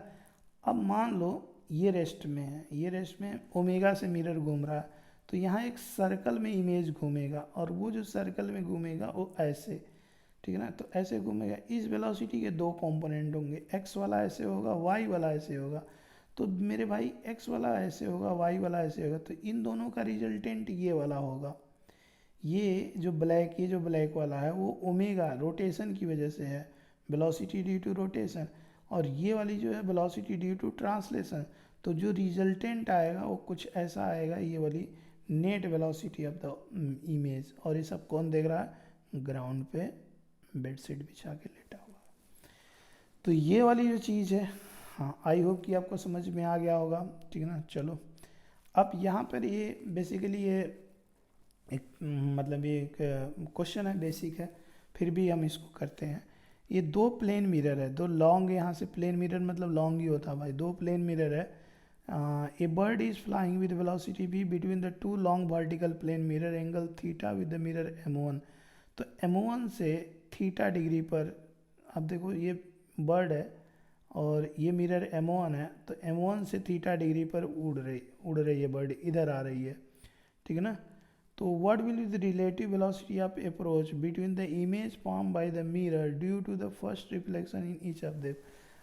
अब मान लो ये रेस्ट में है, ये रेस्ट में ओमेगा से मिरर घूम रहा है, तो यहाँ एक सर्कल में इमेज घूमेगा, और वो जो सर्कल में घूमेगा वो ऐसे, ठीक है ना, तो ऐसे घूमेगा। इस वेलोसिटी के दो कंपोनेंट होंगे, एक्स वाला ऐसे होगा, वाई वाला ऐसे होगा। तो मेरे भाई एक्स वाला ऐसे होगा, वाई वाला ऐसे होगा, तो इन दोनों का रिजल्टेंट ये वाला होगा। ये जो ब्लैक वाला है वो ओमेगा रोटेशन की वजह से है, वेलोसिटी ड्यू टू रोटेशन, और ये वाली जो है वेलोसिटी ड्यू टू ट्रांसलेशन। तो जो रिजल्टेंट आएगा वो कुछ ऐसा आएगा, ये वाली net velocity of the image. और ये सब कौन देख रहा है, ग्राउंड पे बेडशीट बिछा के लेटा हुआ। तो ये वाली जो चीज़ है, हाँ आई होप कि आपको समझ में आ गया होगा, ठीक है ना। चलो अब यहाँ पर ये बेसिकली ये एक मतलब ये एक क्वेश्चन है, बेसिक है, फिर भी हम इसको करते हैं। ये दो प्लेन मिरर है, दो लॉन्ग, यहाँ से प्लेन मिरर मतलब लॉन्ग ही होता है भाई, दो प्लेन मिरर है। A bird is flying with velocity v between the two long vertical plane mirror angle theta with the mirror m1। तो m1 से थीटा डिग्री पर, अब देखो ये बर्ड है और ये मिरर m1 है, तो m1 से थीटा डिग्री पर उड़ रही है बर्ड, इधर आ रही है, ठीक है ना। तो what will be the relative velocity of approach between the image formed by the mirror due to the first reflection in each of them।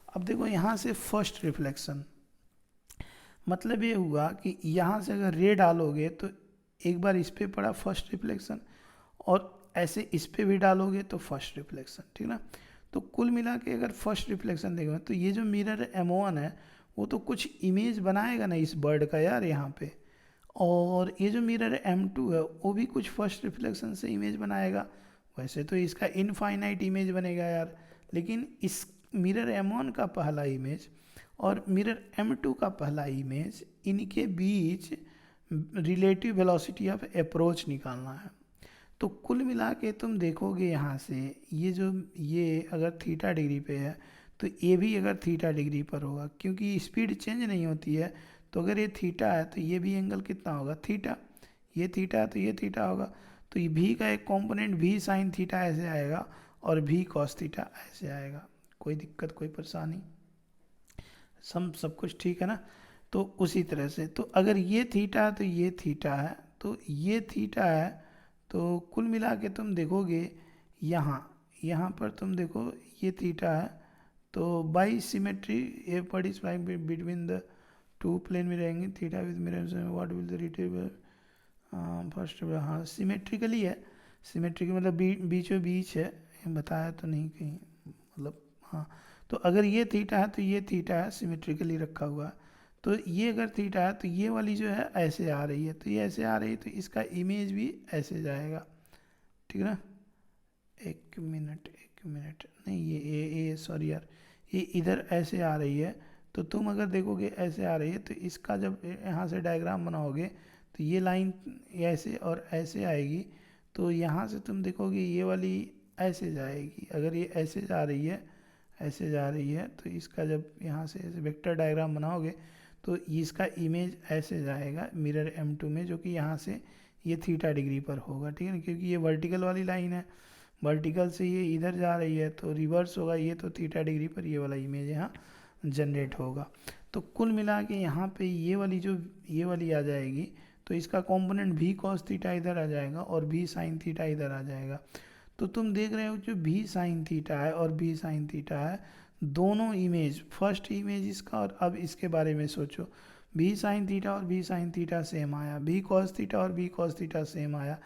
अब देखो यहाँ से फर्स्ट रिफ्लेक्शन मतलब ये हुआ कि यहाँ से अगर रे डालोगे तो एक बार इस पे पड़ा फर्स्ट रिफ्लेक्शन, और ऐसे इस पे भी डालोगे तो फर्स्ट रिफ्लेक्शन, ठीक ना। तो कुल मिला के अगर फर्स्ट रिफ्लेक्शन देखोगे तो ये जो मिरर m1 है वो तो कुछ इमेज बनाएगा ना इस बर्ड का यार यहाँ पे, और ये जो मिरर m2 है वो भी कुछ फर्स्ट रिफ्लेक्शन से इमेज बनाएगा। वैसे तो इसका इनफाइनाइट इमेज बनेगा यार, लेकिन इस मिरर m1 का पहला इमेज और मिरर m2 का पहला इमेज, इनके बीच रिलेटिव वेलोसिटी ऑफ अप्रोच निकालना है। तो कुल मिला के तुम देखोगे यहाँ से ये अगर थीटा डिग्री पे है तो ये भी अगर थीटा डिग्री पर होगा, क्योंकि स्पीड चेंज नहीं होती है। तो अगर ये थीटा है तो ये भी एंगल कितना होगा, थीटा। ये थीटा है तो ये थीटा होगा। तो ये भी का एक कंपोनेंट भी साइन थीटा ऐसे आएगा और भी कॉस थीटा ऐसे आएगा। कोई दिक्कत, कोई परेशानी, सब कुछ ठीक है ना। तो उसी तरह से तो अगर ये थीटा है तो ये थीटा है, तो ये थीटा है, तो कुल मिला के तुम देखोगे यहाँ पर तुम देखो ये थीटा है तो by symmetry a point is like between the two plane में रहेंगे theta with mirror what will the relative first. हाँ सिमेट्रिकली है, सिमेट्रिक मतलब बीचों बीच है, ये बताया तो नहीं कहीं, मतलब हाँ। तो अगर ये थीटा है तो ये थीटा है, सिमेट्रिकली रखा हुआ है। तो ये अगर थीटा है तो ये वाली जो है ऐसे आ रही है, तो ये ऐसे आ रही है, तो इसका इमेज भी ऐसे जाएगा, ठीक है ना। एक मिनट नहीं, ये सॉरी यार, ये इधर ऐसे आ रही है, तो तुम अगर देखोगे ऐसे आ रही है, तो इसका जब यहाँ से डायग्राम बनाओगे तो ये लाइन ऐसे और ऐसे आएगी, तो यहाँ से तुम देखोगे ये वाली ऐसे जाएगी। अगर ये ऐसे जा रही है, ऐसे जा रही है, तो इसका जब यहाँ से ऐसे वेक्टर डायग्राम बनाओगे तो इसका इमेज ऐसे जाएगा मिरर M2 में, जो कि यहाँ से ये थीटा डिग्री पर होगा, ठीक है ना, क्योंकि ये वर्टिकल वाली लाइन है, वर्टिकल से ये इधर जा रही है तो रिवर्स होगा ये, तो थीटा डिग्री पर ये वाला इमेज यहाँ जनरेट होगा। तो कुल मिला के यहाँ पे ये वाली जो ये वाली आ जाएगी, तो इसका कंपोनेंट भी कॉस थीटा इधर आ जाएगा और भी साइन थीटा इधर आ जाएगा। तो तुम देख रहे हो जो भी साइन थीटा है और भी साइन थीटा है, दोनों इमेज, फर्स्ट इमेज इसका और अब इसके बारे में सोचो, भी साइन थीटा और भी साइन थीटा सेम आया, भी कॉस थीटा और भी कॉस थीटा सेम आया,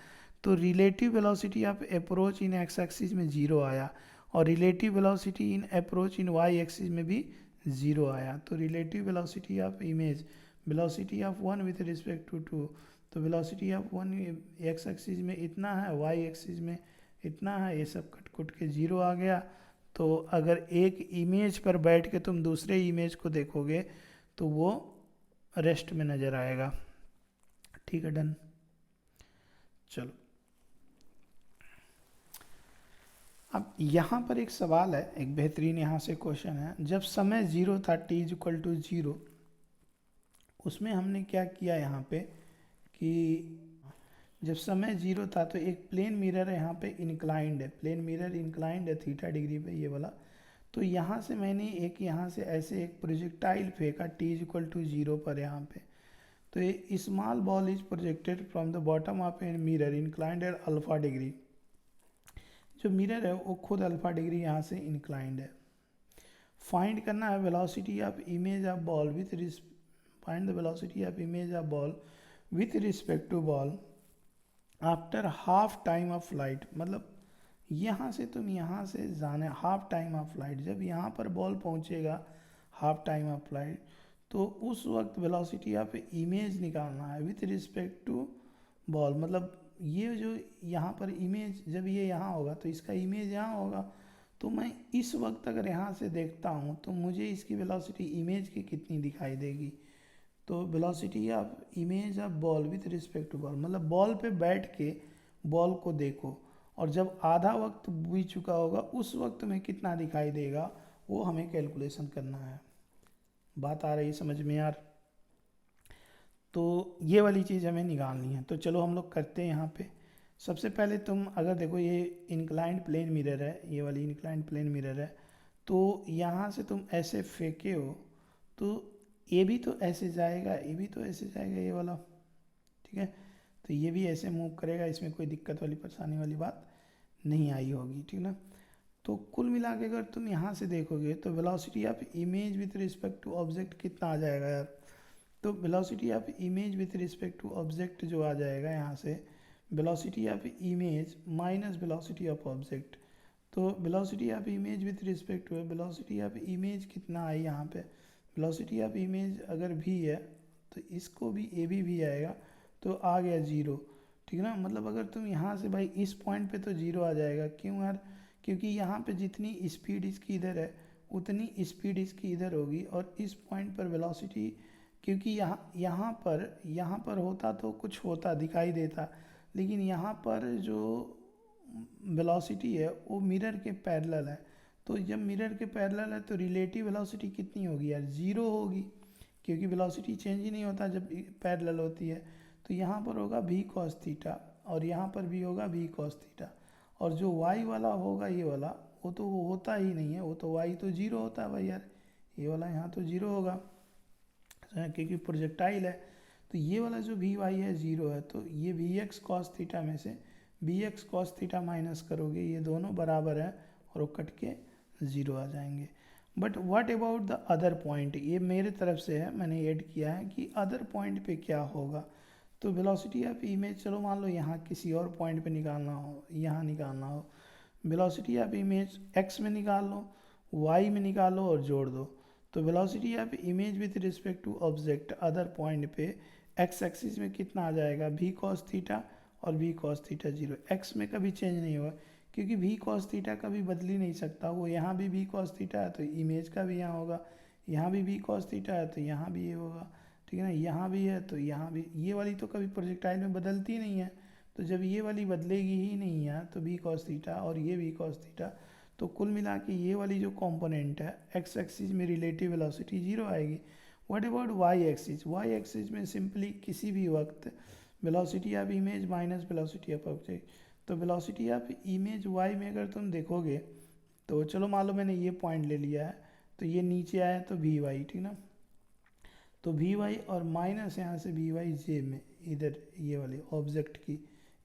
तो relative velocity of approach in x axis में 0 आया और relative velocity in approach in y axis में भी 0 आया। तो relative velocity of image, velocity of one with respect to two, तो velocity of one x axis में इतना है, वाई एक्सिस में इतना है, ये सब कट कुट के 0 आ गया। तो अगर एक इमेज पर बैठ के तुम दूसरे इमेज को देखोगे तो वो रेस्ट में नज़र आएगा, ठीक है, डन। चलो अब यहाँ पर एक सवाल है, एक बेहतरीन यहाँ से क्वेश्चन है, जब समय 0 था t=0, उसमें हमने क्या किया यहाँ पे कि जब समय 0 था तो एक प्लेन मिरर है यहाँ पे इंक्लाइंड है, प्लेन मिरर इंक्लाइंड है थीटा डिग्री पे ये वाला। तो यहाँ से मैंने एक यहाँ से ऐसे एक प्रोजेक्टाइल फेंका t=0 पर यहाँ पे, तो ये small ball is projected from the bottom of a mirror inclined at alpha degree. जो मिरर है वो खुद अल्फा डिग्री यहाँ से इंक्लाइंड है। फाइंड करना है velocity of image of ball with find the velocity of image of ball with respect to ball after half time of flight. मतलब यहाँ से तुम यहाँ से जाने हाफ टाइम ऑफ फ्लाइट, जब यहाँ पर बॉल पहुँचेगा हाफ टाइम ऑफ फ्लाइट, तो उस वक्त वेलोसिटी ऑफ इमेज निकालना है विथ रिस्पेक्ट टू बॉल। मतलब ये जो यहाँ पर इमेज, जब ये यहाँ होगा तो इसका इमेज यहाँ होगा, तो मैं इस वक्त अगर यहाँ से देखता हूँ तो मुझे इसकी वेलोसिटी इमेज की कितनी दिखाई देगी। तो velocity of image of ball with respect to ball, मतलब बॉल पे बैठ के बॉल को देखो और जब आधा वक्त बीत चुका होगा उस वक्त में कितना दिखाई देगा, वो हमें कैलकुलेशन करना है। बात आ रही समझ में यार? तो ये वाली चीज़ हमें निकालनी है। तो चलो हम लोग करते हैं यहाँ पे। सबसे पहले तुम अगर देखो ये इंक्लाइंड प्लेन मिरर है, ये वाली इंक्लाइंड प्लेन मिरर है, तो यहाँ से तुम ऐसे फेंके हो तो ये भी तो ऐसे जाएगा, ये भी तो ऐसे जाएगा, ये वाला, ठीक है। तो ये भी ऐसे मूव करेगा, इसमें कोई दिक्कत वाली परेशानी वाली बात नहीं आई होगी, ठीक ना। तो कुल मिला के अगर तुम यहाँ से देखोगे तो velocity of image with respect to object कितना आ जाएगा यार। तो velocity of image with respect to object जो आ जाएगा यहाँ से, velocity of image minus velocity of object. तो velocity of image with respect to velocity of image कितना है यहाँ पे, वेलोसिटी ऑफ इमेज अगर भी है तो इसको भी ए भी आएगा, तो आ गया 0, ठीक है ना। मतलब अगर तुम यहाँ से भाई इस पॉइंट पे तो 0 आ जाएगा, क्यों यार, क्योंकि यहाँ पे जितनी स्पीड इसकी इधर है उतनी स्पीड इसकी इधर होगी, और इस पॉइंट पर वेलोसिटी, क्योंकि यहाँ पर होता तो कुछ होता दिखाई देता, लेकिन यहाँ पर जो वेलोसिटी है वो मिरर के पैरेलल है। तो जब मिरर के पैरेलल है तो रिलेटिव वेलोसिटी कितनी होगी यार, 0 होगी, क्योंकि वेलोसिटी चेंज ही नहीं होता जब पैरेलल होती है। तो यहाँ पर होगा v cos थीटा और यहाँ पर भी होगा v cos थीटा, और जो y वाला होगा ये वाला, वो तो वो होता ही नहीं है, वो तो y तो 0 होता है भाई यार, ये वाला यहाँ तो 0 होगा क्योंकि प्रोजेक्टाइल है। तो ये वाला जो वी वाई है 0 है, तो ये वी एक्स कॉस थीटा में से V X cos theta minus करोगे, ये दोनों बराबर है और वो कट के 0 आ जाएंगे। But what about the other point, ये मेरे तरफ से है, मैंने ऐड किया है कि अदर पॉइंट पे क्या होगा। तो वेलोसिटी ऑफ इमेज, चलो मान लो यहाँ किसी और पॉइंट पे निकालना हो, यहाँ निकालना हो, वेलोसिटी ऑफ इमेज एक्स में निकाल लो, वाई में निकालो और जोड़ दो। तो velocity of image with respect to object other point पे एक्स एक्सिस में कितना आ जाएगा, भी कॉस थीटा और भी कॉस थीटा जीरो। एक्स में कभी चेंज नहीं हुआ क्योंकि भी कॉस थीटा कभी बदल ही नहीं सकता, वो यहाँ भी कॉस थीटा है तो इमेज का भी यहाँ होगा, यहाँ भी कॉस थीटा है तो यहाँ भी ये होगा, ठीक है ना, यहाँ भी है तो यहाँ भी। ये वाली तो कभी प्रोजेक्टाइल में बदलती नहीं है, तो जब ये वाली बदलेगी ही नहीं है तो भी कॉस थीटा और ये भी कॉस थीटा, तो कुल मिला के ये वाली जो कंपोनेंट है एक्स एक्सिस में रिलेटिव वेलोसिटी जीरो आएगी। What about Y axis, Y axis में सिंपली किसी भी वक्त velocity of image minus velocity of object. तो वेलोसिटी ऑफ इमेज वाई में अगर तुम देखोगे तो चलो मान लो मैंने ये पॉइंट ले लिया है, तो ये नीचे आया तो वी वाई, ठीक ना, तो वी वाई और माइनस यहाँ से वी वाई जे में, इधर ये वाली ऑब्जेक्ट की,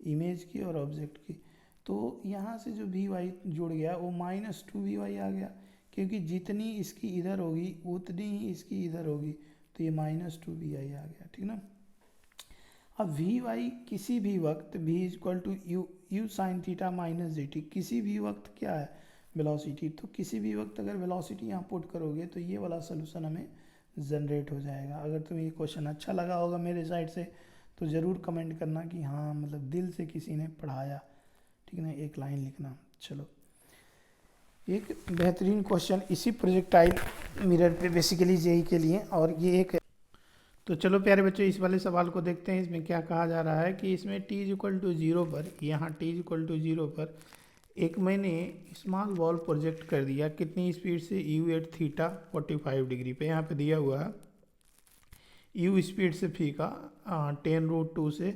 इमेज की और ऑब्जेक्ट की, तो यहाँ से जो वी वाई जुड़ गया वो माइनस टू वी वाई आ गया, क्योंकि जितनी इसकी इधर होगी उतनी ही इसकी इधर होगी, तो ये माइनस टू वी आई आ गया, ठीक ना। अब वी वाई किसी भी वक्त v equal to U sine theta minus G T, किसी भी वक्त क्या है वेलोसिटी, तो किसी भी वक्त अगर वेलोसिटी यहाँ पुट करोगे तो ये वाला सोल्यूशन हमें जनरेट हो जाएगा। अगर तुम्हें ये क्वेश्चन अच्छा लगा होगा मेरे साइड से तो ज़रूर कमेंट करना कि हाँ मतलब दिल से किसी ने पढ़ाया, ठीक है ना, एक लाइन लिखना। चलो एक बेहतरीन क्वेश्चन इसी प्रोजेक्टाइल मिरर पे बेसिकली जेई के लिए, और ये एक, तो चलो प्यारे बच्चों इस वाले सवाल को देखते हैं। इसमें क्या कहा जा रहा है कि इसमें t इक्वल टू जीरो पर, यहाँ t इक्वल टू जीरो पर एक मैंने स्मॉल बॉल प्रोजेक्ट कर दिया, कितनी स्पीड से, u एट थीटा 45 डिग्री पे, यहाँ पे दिया हुआ है u स्पीड से फीका 10√2 से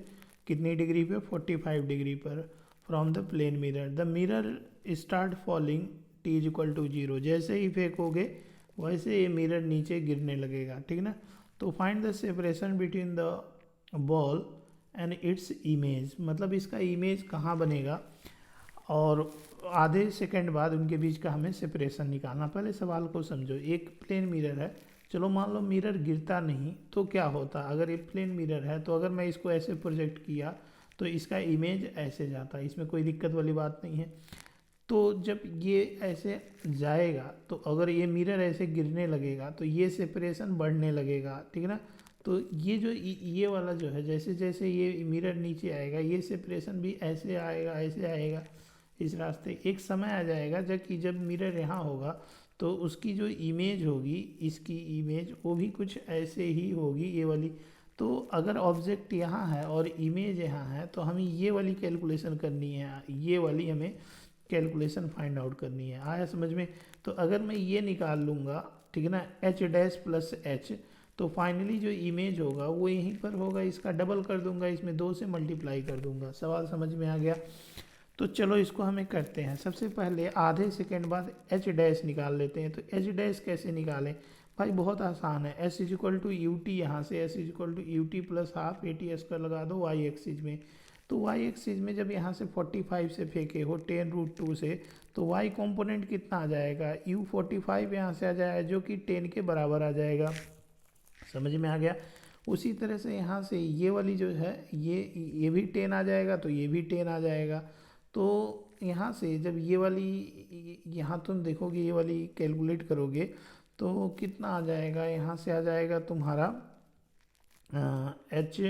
कितनी डिग्री पे, 45 डिग्री पर, from the plane mirror. The mirror start falling t equal to zero, जैसे ही फेंकोगे वैसे ये मिरर नीचे गिरने लगेगा, ठीक ना। तो find the separation between the ball and its image, मतलब इसका इमेज कहाँ बनेगा और आधे सेकंड बाद उनके बीच का हमें सेपरेशन निकालना। पहले सवाल को समझो, एक प्लेन मिरर है, चलो मान लो मिरर गिरता नहीं तो क्या होता, अगर ये प्लेन मिरर है तो अगर मैं इसको ऐसे प्रोजेक्ट किया तो इसका इमेज ऐसे जाता, इसमें कोई दिक्कत वाली बात नहीं है। तो जब ये ऐसे जाएगा तो अगर ये मिरर ऐसे गिरने लगेगा तो ये सेपरेशन बढ़ने लगेगा, ठीक है ना। तो ये जो ये वाला जो है, जैसे जैसे ये मिरर नीचे आएगा ये सेपरेशन भी ऐसे आएगा, ऐसे आएगा इस रास्ते। एक समय आ जाएगा जब मिरर यहाँ होगा तो उसकी जो इमेज होगी, इसकी इमेज वो भी कुछ ऐसे ही होगी, ये वाली। तो अगर ऑब्जेक्ट यहाँ है और इमेज यहाँ है तो हमें ये वाली कैलकुलेशन करनी है, ये वाली हमें कैलकुलेशन फाइंड आउट करनी है। आया समझ में। तो अगर मैं ये निकाल लूँगा, ठीक है ना, एच डैश प्लस एच, तो फाइनली जो इमेज होगा वो यहीं पर होगा, इसका डबल कर दूंगा, इसमें 2 से मल्टीप्लाई कर दूंगा। सवाल समझ में आ गया। तो चलो इसको हमें करते हैं। सबसे पहले आधे सेकेंड बाद एच डैश निकाल लेते हैं। तो एच डैश कैसे निकालें भाई, बहुत आसान है। S is equal to U T, यहाँ से S is equal to U T plus half A T S का लगा दो वाई एक्सिस में। तो वाई एक्सिस में जब यहाँ से 45 से फेंके हो 10√2 से, तो वाई कंपोनेंट कितना आ जाएगा, u 45 यहाँ से आ जाएगा जो कि 10 के बराबर आ जाएगा। समझ में आ गया। उसी तरह से यहाँ से ये वाली जो है ये भी 10 आ जाएगा, तो ये भी 10 आ जाएगा। तो यहाँ से जब ये वाली यहाँ तुम देखोगे, ये वाली कैलकुलेट करोगे तो कितना आ जाएगा, यहाँ से आ जाएगा तुम्हारा एच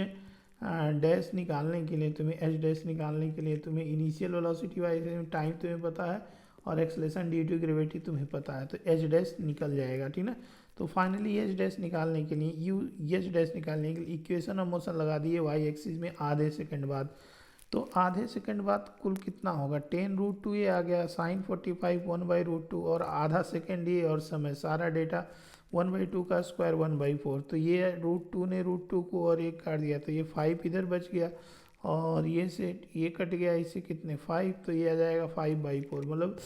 डैश निकालने के लिए तुम्हें, एच डैश निकालने के लिए तुम्हें इनिशियल वेलोसिटी वाइज टाइम तुम्हें पता है और एक्सेलरेशन ड्यू टू ग्रेविटी तुम्हें पता है, तो एच डैश निकल जाएगा, ठीक ना। तो फाइनली एच डैश निकालने के लिए एच डैश निकालने के लिए इक्वेशन ऑफ मोशन लगा दिए वाई एक्सिस में आधे सेकंड बाद। तो आधे सेकंड बाद कुल कितना होगा, 10√2 ये आ गया, साइन 45 1/√2 और आधा सेकंड ये और समय, सारा डेटा 1/2 का स्क्वायर 1/4। तो ये √2 ने √2 को और एक काट दिया, तो ये 5 इधर बच गया और ये से ये कट गया, इससे कितने 5, तो ये आ जाएगा 5/4, मतलब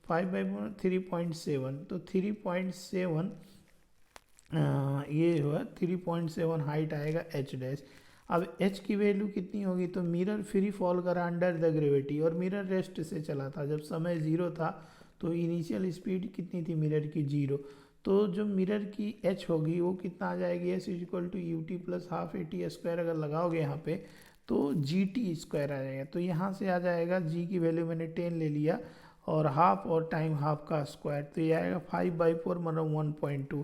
5/4 3.7। तो 3.7 ये हुआ 3.7 हाइट आएगा एच डैश। अब एच की वैल्यू कितनी होगी, तो मिरर फ्री फॉल करा अंडर द ग्रेविटी और मिरर रेस्ट से चला था, जब समय 0 था तो इनिशियल स्पीड कितनी थी मिरर की 0, तो जो मिरर की h होगी वो कितना आ जाएगी, S is equal to U T plus half A T square अगर लगाओगे यहाँ पे तो जी टी स्क्वायर आ जाएगा। तो यहाँ से आ जाएगा g की वैल्यू मैंने 10 ले लिया और हाफ और टाइम हाफ का स्क्वायर, तो ये आएगा 5/4 मतलब 1.2।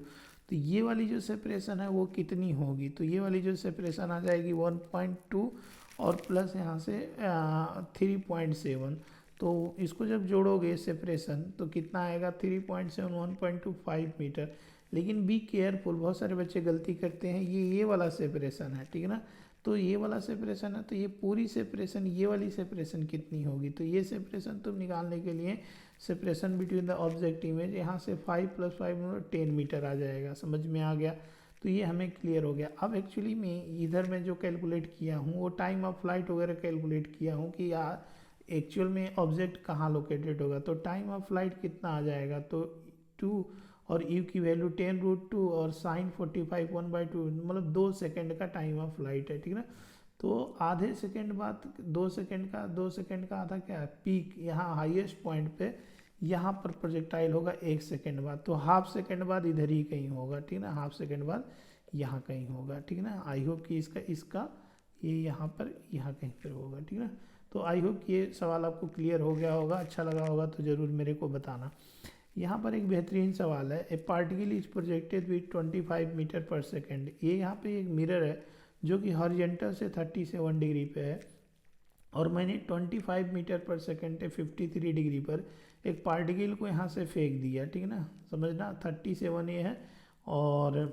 तो ये वाली जो सेपरेशन है वो कितनी होगी, तो ये वाली जो सेपरेशन आ जाएगी 1.2 और प्लस यहाँ से 3.7। तो इसको जब जोड़ोगे सेपरेशन तो कितना आएगा 3.7 1.25 मीटर। लेकिन बी केयरफुल, बहुत सारे बच्चे गलती करते हैं, ये वाला सेपरेशन है, ठीक है ना। तो ये वाला सेपरेशन है, तो ये पूरी सेपरेशन, ये वाली सेपरेशन कितनी होगी, तो ये सेपरेशन तुम निकालने के लिए separation between the object image, यहाँ से 5 + 5 10 मीटर आ जाएगा। समझ में आ गया, तो ये हमें क्लियर हो गया। अब एक्चुअली में इधर मैं जो कैलकुलेट किया हूँ वो टाइम ऑफ फ्लाइट वगैरह कैलकुलेट किया हूँ कि एक्चुअल में ऑब्जेक्ट कहाँ लोकेटेड होगा। तो टाइम ऑफ फ्लाइट कितना आ जाएगा, तो 2 और यू की वैल्यू 10√2 और साइन 45 1/2, मतलब 2 सेकेंड का टाइम ऑफ फ्लाइट है, ठीक है ना। तो आधे सेकेंड बाद 2 सेकेंड का आधा क्या है पीक, यहाँ हाईएस्ट पॉइंट पे यहाँ पर प्रोजेक्टाइल होगा 1 सेकेंड बाद, तो हाफ सेकेंड बाद इधर ही कहीं होगा, ठीक है ना, हाफ सेकेंड बाद यहाँ कहीं होगा, ठीक है ना। आई होप कि इसका ये यहाँ कहीं पर होगा, ठीक है ना। तो आई होप कि ये सवाल आपको क्लियर हो गया होगा, अच्छा लगा होगा तो ज़रूर मेरे को बताना। यहाँ पर एक बेहतरीन सवाल है, a particle is projected with 25 meter per second. ये यहाँ पे एक मिरर है जो कि हॉरिजॉन्टल से 37 डिग्री पे है और मैंने 25 मीटर पर सेकेंड पे 53 डिग्री पर एक पार्टिकल को यहाँ से फेंक दिया, ठीक है ना। समझना 37 ये है और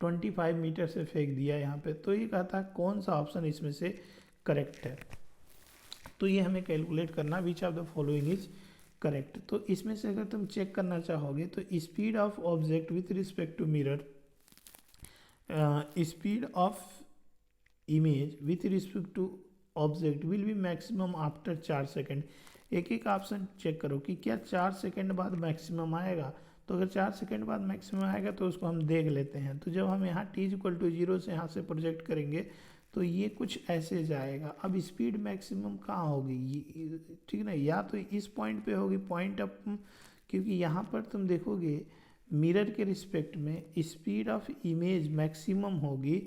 25 मीटर से फेंक दिया यहाँ पे। तो ये कहता है कौन सा ऑप्शन इसमें से करेक्ट है, तो ये हमें कैलकुलेट करना which of the following is correct. तो इसमें से अगर तुम चेक करना चाहोगे तो speed of object with respect to mirror, speed of image with respect to object will be maximum after 4 second. एक एक ऑप्शन चेक करो कि क्या 4 सेकेंड बाद मैक्सिमम आएगा। तो अगर 4 सेकेंड बाद मैक्सिमम आएगा तो उसको हम देख लेते हैं। तो जब हम यहाँ t=0 से यहाँ से प्रोजेक्ट करेंगे तो ये कुछ ऐसे जाएगा। अब स्पीड मैक्सिमम कहाँ होगी, ठीक है ना, या तो इस पॉइंट पे होगी, पॉइंट अप, क्योंकि यहाँ पर तुम देखोगे मिरर के रिस्पेक्ट में स्पीड ऑफ इमेज मैक्सिमम होगी,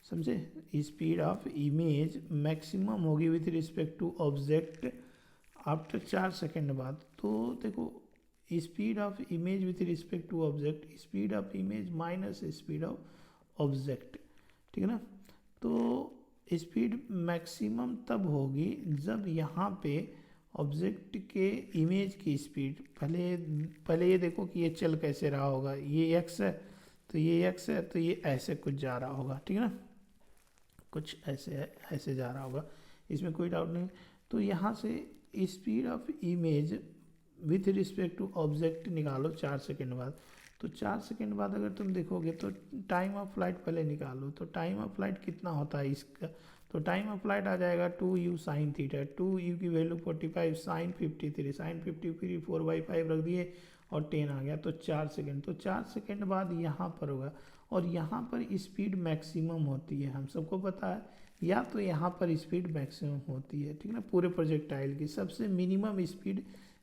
समझे, स्पीड ऑफ इमेज मैक्सिमम होगी with respect to object after 4 second बाद। तो देखो speed of image with respect to object, speed of image minus speed of object, ठीक है ना। तो स्पीड मैक्सिमम तब होगी जब यहाँ पे ऑब्जेक्ट के इमेज की स्पीड, पहले ये देखो कि ये चल कैसे रहा होगा, ये x है तो ये x है तो ये ऐसे कुछ जा रहा होगा, ठीक है ना, कुछ ऐसे जा रहा होगा, इसमें कोई डाउट नहीं। तो यहाँ से speed of image with respect to object निकालो 4 सेकेंड बाद। तो 4 सेकेंड बाद अगर तुम देखोगे तो टाइम ऑफ फ्लाइट पहले निकालो, तो टाइम ऑफ फ्लाइट कितना होता है इसका, तो टाइम ऑफ फ्लाइट आ जाएगा 2u साइन थीटा, 2u की वैल्यू 45 साइन 53, साइन 53 4/5 रख दिए और 10 आ गया, तो 4 सेकेंड। तो 4 सेकेंड बाद यहाँ पर होगा और यहाँ पर स्पीड मैक्सिमम होती है, हम सबको पता है, या तो यहाँ पर स्पीड मैक्सिमम होती है, ठीक है ना, पूरे प्रोजेक्टाइल की सबसे मिनिमम स्पीड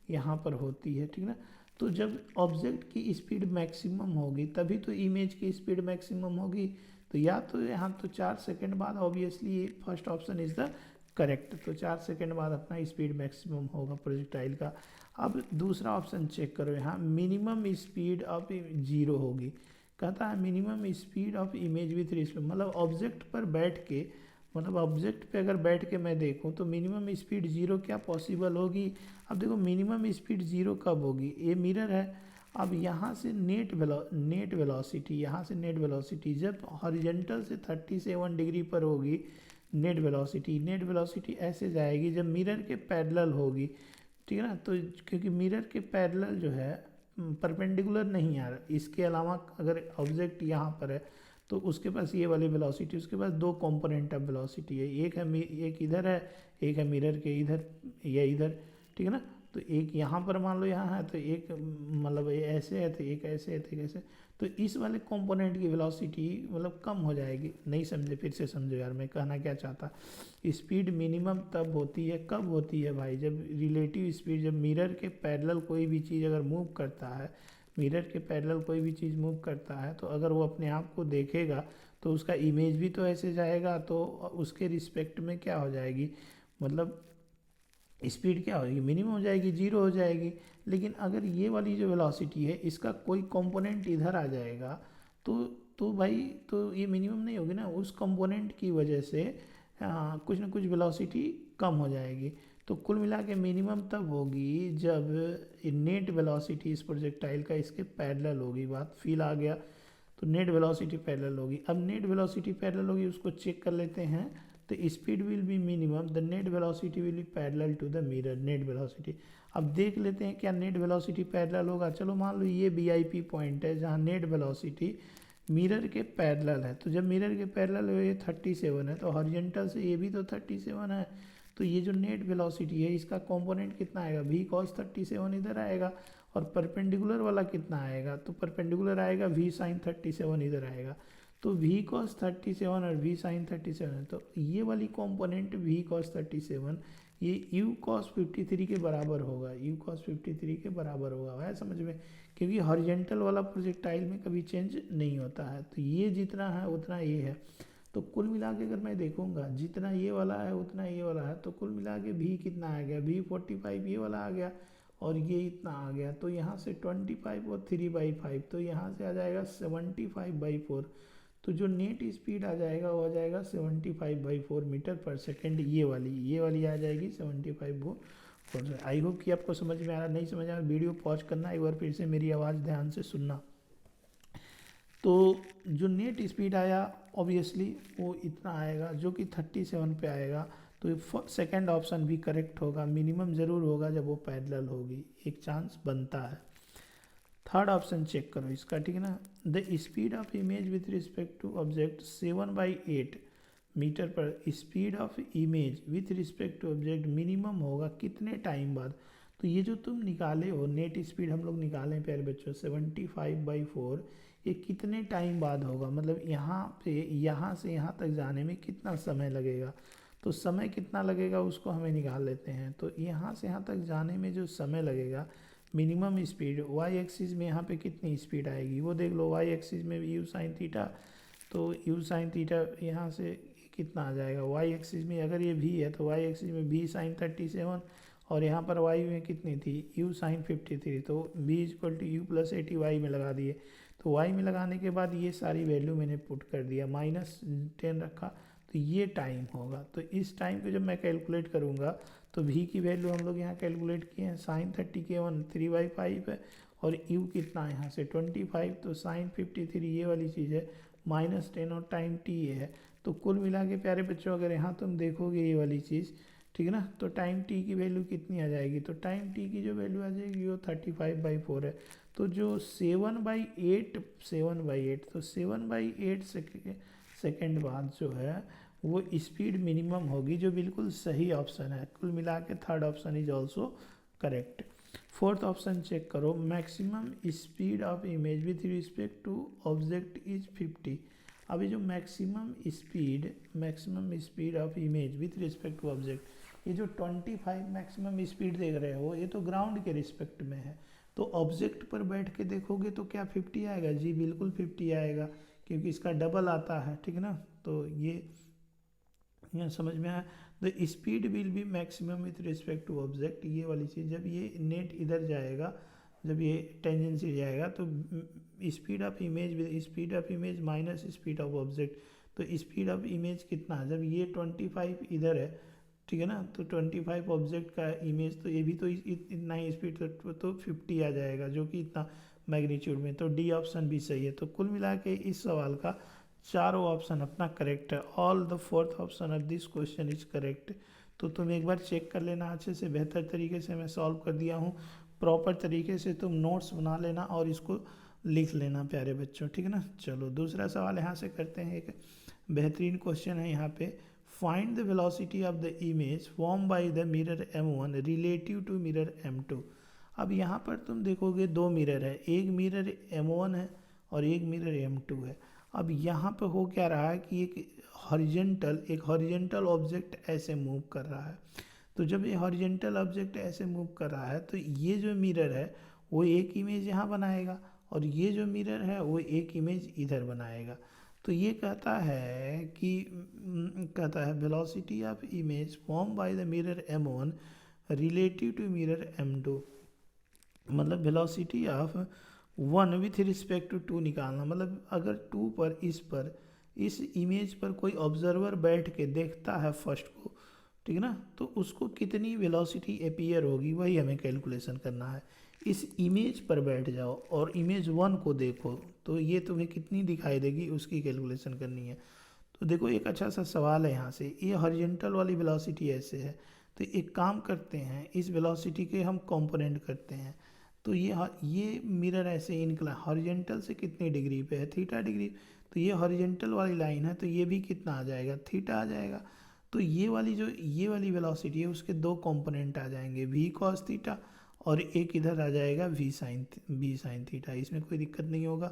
यहाँ पर होती है, ठीक है ना। तो जब ऑब्जेक्ट की स्पीड मैक्सिमम होगी तभी तो इमेज की स्पीड मैक्सिमम होगी। तो या तो यहाँ तो 4 सेकेंड बाद, ऑब्वियसली ये first option is the correct. तो 4 सेकेंड बाद अपना स्पीड मैक्सिमम होगा प्रोजेक्टाइल का। अब दूसरा ऑप्शन चेक करो, यहाँ मिनिमम स्पीड ऑफ 0 होगी, कहता है minimum speed of image with respect, मतलब ऑब्जेक्ट पर बैठ के, मतलब ऑब्जेक्ट पे अगर बैठ के मैं देखूं तो मिनिमम स्पीड 0 क्या पॉसिबल होगी। अब देखो मिनिमम स्पीड 0 कब होगी, ये मिरर है, अब यहाँ से नेट वेलोसिटी, यहाँ से नेट वेलोसिटी जब हॉरिजॉन्टल से 37 डिग्री पर होगी, नेट वेलोसिटी ऐसे जाएगी जब मिरर के पैरेलल होगी, ठीक है ना। तो क्योंकि मिरर के पैरेलल जो है परपेंडिकुलर नहीं आ रहा, इसके अलावा अगर ऑब्जेक्ट यहाँ पर है तो उसके पास ये वाली वेलोसिटी, उसके पास 2 कंपोनेंट ऑफ वेलोसिटी है, एक इधर है, एक है मिरर के इधर या इधर, ठीक है ना। तो एक यहाँ पर मान लो यहाँ है, तो एक मतलब ये ऐसे है, तो एक ऐसे है, तो एक ऐसे, तो इस वाले कंपोनेंट की वेलोसिटी मतलब कम हो जाएगी। नहीं समझे, फिर से समझो यार मैं कहना क्या चाहता। स्पीड मिनिमम तब होती है, कब होती है भाई, जब रिलेटिव स्पीड, जब मिरर के पैरेलल कोई भी चीज़ अगर मूव करता है, मिरर के पैरेलल कोई भी चीज़ मूव करता है, तो अगर वो अपने आप को देखेगा तो उसका इमेज भी तो ऐसे जाएगा, तो उसके रिस्पेक्ट में क्या हो जाएगी, मतलब स्पीड क्या हो जाएगी, मिनिमम हो जाएगी, जीरो हो जाएगी। लेकिन अगर ये वाली जो वेलोसिटी है इसका कोई कंपोनेंट इधर आ जाएगा तो भाई तो ये मिनिमम नहीं होगी ना, उस कंपोनेंट की वजह से कुछ ना कुछ वेलोसिटी कम हो जाएगी। तो कुल मिला के मिनिमम तब होगी जब नेट वेलोसिटी इस प्रोजेक्टाइल का इसके पैरेलल होगी। बात फील आ गया। तो नेट वेलोसिटी पैरेलल होगी। अब नेट वेलोसिटी पैरेलल होगी, उसको चेक कर लेते हैं। तो speed will be minimum, the net velocity will be parallel to the mirror net velocity. अब देख लेते हैं क्या नेट वेलोसिटी पैरेलल होगा। चलो मान लो ये VIP पॉइंट है जहाँ नेट वेलोसिटी मिरर के पैरेलल है। तो जब मिरर के पैरेलल है ये 37 है, तो हॉरिजॉन्टल से ये भी तो 37 है। तो ये जो नेट वेलोसिटी है इसका कंपोनेंट कितना आएगा, v cos 37 इधर आएगा, और परपेंडिकुलर वाला कितना आएगा, तो परपेंडिकुलर आएगा v sin 37 इधर आएगा। तो v cos 37 और v sin 37, तो ये वाली कंपोनेंट v cos 37 ये u cos 53 के बराबर होगा, u cos 53 के बराबर होगा है समझ में, क्योंकि हॉरिजॉन्टल वाला प्रोजेक्टाइल में कभी चेंज नहीं होता है। तो ये जितना है उतना ये है। तो कुल मिला के अगर मैं देखूंगा जितना ये वाला है उतना ये वाला है, तो कुल मिला के भी कितना आ गया, भी 45 ये वाला आ गया, और ये इतना आ गया। तो यहाँ से 25 और 3/5, तो यहाँ से आ जाएगा 75/4। तो जो नेट स्पीड आ जाएगा वो आ जाएगा 75/4 मीटर पर सेकेंड। ये वाली आ जाएगी 75/4। आई होप कि आपको समझ में आ रहा। नहीं समझ आ रहा वीडियो पॉज करना, एक बार फिर से मेरी आवाज़ ध्यान से सुनना। तो जो नेट स्पीड आया ऑब्वियसली वो इतना आएगा जो कि 37 पे आएगा। तो सेकंड ऑप्शन भी करेक्ट होगा, मिनिमम ज़रूर होगा जब वो पैरेलल होगी, एक चांस बनता है। थर्ड ऑप्शन चेक करो इसका, ठीक है ना। The speed of image with respect to object 7/8 metre per. Speed of image with respect to object minimum होगा कितने टाइम बाद। तो ये जो तुम निकाले हो नेट स्पीड हम लोग निकाले प्यारे बच्चों 75/4, ये कितने टाइम बाद होगा, मतलब यहाँ से यहाँ तक जाने में कितना समय लगेगा। तो समय कितना लगेगा उसको हमें निकाल लेते हैं। तो यहाँ से यहाँ तक जाने में जो समय लगेगा, मिनिमम स्पीड y एक्सिस में यहाँ पे कितनी स्पीड आएगी वो देख लो। y एक्सिस में u sin थीटा, तो u sin थीटा यहाँ से कितना आ जाएगा, y एक्सिस में अगर ये v है तो y एक्सिस में v sin 37, और यहाँ पर y में कितनी थी u sin 53, तो v = u + 80 y में लगा दिए। तो y में लगाने के बाद ये सारी वैल्यू मैंने पुट कर दिया, -10 रखा, तो ये टाइम होगा। तो इस टाइम को जब मैं कैलकुलेट करूँगा तो v की वैल्यू हम लोग यहाँ कैलकुलेट किए हैं, sin 30 के 3/5 है, और u कितना है यहाँ से 25, तो sin 53 ये वाली चीज़ है, -10 और टाइम t ये है। तो कुल मिला के प्यारे बच्चों अगर यहाँ तुम देखोगे ये वाली चीज़, ठीक है ना, तो टाइम t की वैल्यू कितनी आ जाएगी, तो टाइम t की जो वैल्यू आ जाएगी वो 35/4 है। तो जो 7/8 तो 7/8 सेकेंड बाद जो है वो स्पीड मिनिमम होगी, जो बिल्कुल सही ऑप्शन है। कुल मिला के third option is also correct. Fourth option check करो, maximum speed of image with respect to object is 50। अभी जो maximum speed of image with respect to object, ये जो 25 मैक्सिमम स्पीड देख रहे हो ये तो ग्राउंड के रिस्पेक्ट में है। तो ऑब्जेक्ट पर बैठ के देखोगे तो क्या 50 आएगा, जी बिल्कुल 50 आएगा, क्योंकि इसका डबल आता है, ठीक है ना। तो ये यहाँ समझ में आया। The speed will be maximum with respect to object, ये वाली चीज़ जब ये नेट इधर जाएगा, जब ये टेंजेंसी जाएगा, तो speed of image minus speed of object. तो स्पीड ऑफ इमेज कितना, जब ये 25 इधर है, ठीक है ना, तो 25 ऑब्जेक्ट का इमेज, तो ये भी तो इतना ही स्पीड, तो 50 आ जाएगा, जो कि इतना मैग्नीट्यूड में। तो डी ऑप्शन भी सही है। तो कुल मिला के इस सवाल का चारों ऑप्शन अपना करेक्ट है। All the fourth option of this question is correct. तो तुम एक बार चेक कर लेना अच्छे से, बेहतर तरीके से मैं सॉल्व कर दिया हूँ। प्रॉपर तरीके से तुम नोट्स बना लेना और इसको लिख लेना प्यारे बच्चों, ठीक है ना। चलो दूसरा सवाल यहाँ से करते हैं। एक बेहतरीन क्वेश्चन है यहाँ पे, find the velocity of the image form by the mirror M1 relative to mirror M2। अब यहाँ पर तुम देखोगे दो मिरर है, एक मिरर M1 है और एक मिरर M2 है। अब यहाँ पे हो क्या रहा है कि एक हॉरिजेंटल ऑब्जेक्ट ऐसे मूव कर रहा है। तो जब ये हॉरिजेंटल ऑब्जेक्ट ऐसे मूव कर रहा है तो ये जो मिरर है वो एक इमेज यहाँ बनाएगा और ये जो मिरर है वो एक इमेज इधर बनाएगा। तो ये कहता है velocity of image form by the mirror M1 relative to mirror M2, मतलब velocity of 1 with respect to 2 निकालना। मतलब अगर 2 पर इस इमेज पर कोई ऑब्जर्वर बैठ के देखता है फर्स्ट को, ठीक है ना, तो उसको कितनी वेलोसिटी अपीयर होगी वही हमें कैलकुलेशन करना है। इस इमेज पर बैठ जाओ और इमेज 1 को देखो तो ये तुम्हें कितनी दिखाई देगी उसकी कैलकुलेशन करनी है। तो देखो एक अच्छा सा सवाल है यहाँ से, ये हॉरिजॉन्टल वाली वेलोसिटी ऐसे है, तो एक काम करते हैं इस वेलोसिटी के हम कंपोनेंट करते हैं। तो ये मिरर ऐसे इनक्लाइन हॉरिजॉन्टल से कितनी डिग्री पे है, थीटा डिग्री, तो ये हॉरिजॉन्टल वाली लाइन है तो ये भी कितना आ जाएगा, थीटा आ जाएगा। तो ये वाली वेलोसिटी है उसके दो कंपोनेंट आ जाएंगे, v cos थीटा और एक इधर आ जाएगा v sin थीटा, इसमें कोई दिक्कत नहीं होगा।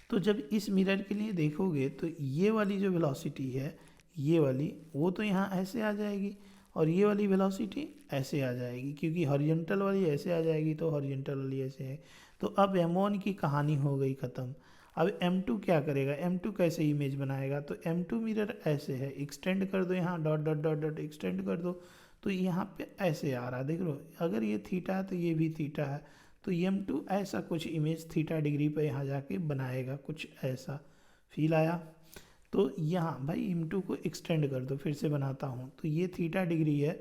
तो जब इस मिरर के लिए देखोगे तो ये वाली जो वेलोसिटी है ये वाली वो तो यहाँ ऐसे आ जाएगी और ये वाली वेलोसिटी ऐसे आ जाएगी, क्योंकि हॉरिजॉन्टल वाली ऐसे आ जाएगी तो हॉरिजॉन्टल वाली ऐसे है। तो अब M1 की कहानी हो गई ख़त्म। अब M2 क्या करेगा, M2 कैसे इमेज बनाएगा, तो M2 मिरर ऐसे है, एक्सटेंड कर दो यहाँ dot dot dot dot extend कर दो तो यहाँ पे ऐसे आ रहा, देख लो अगर ये थीटा है तो ये भी थीटा है, तो M2 ऐसा कुछ इमेज थीटा डिग्री पे यहाँ जाके बनाएगा, कुछ ऐसा फील आया। तो यहाँ भाई M2 को एक्सटेंड कर दो, फिर से बनाता हूँ, तो ये थीटा डिग्री है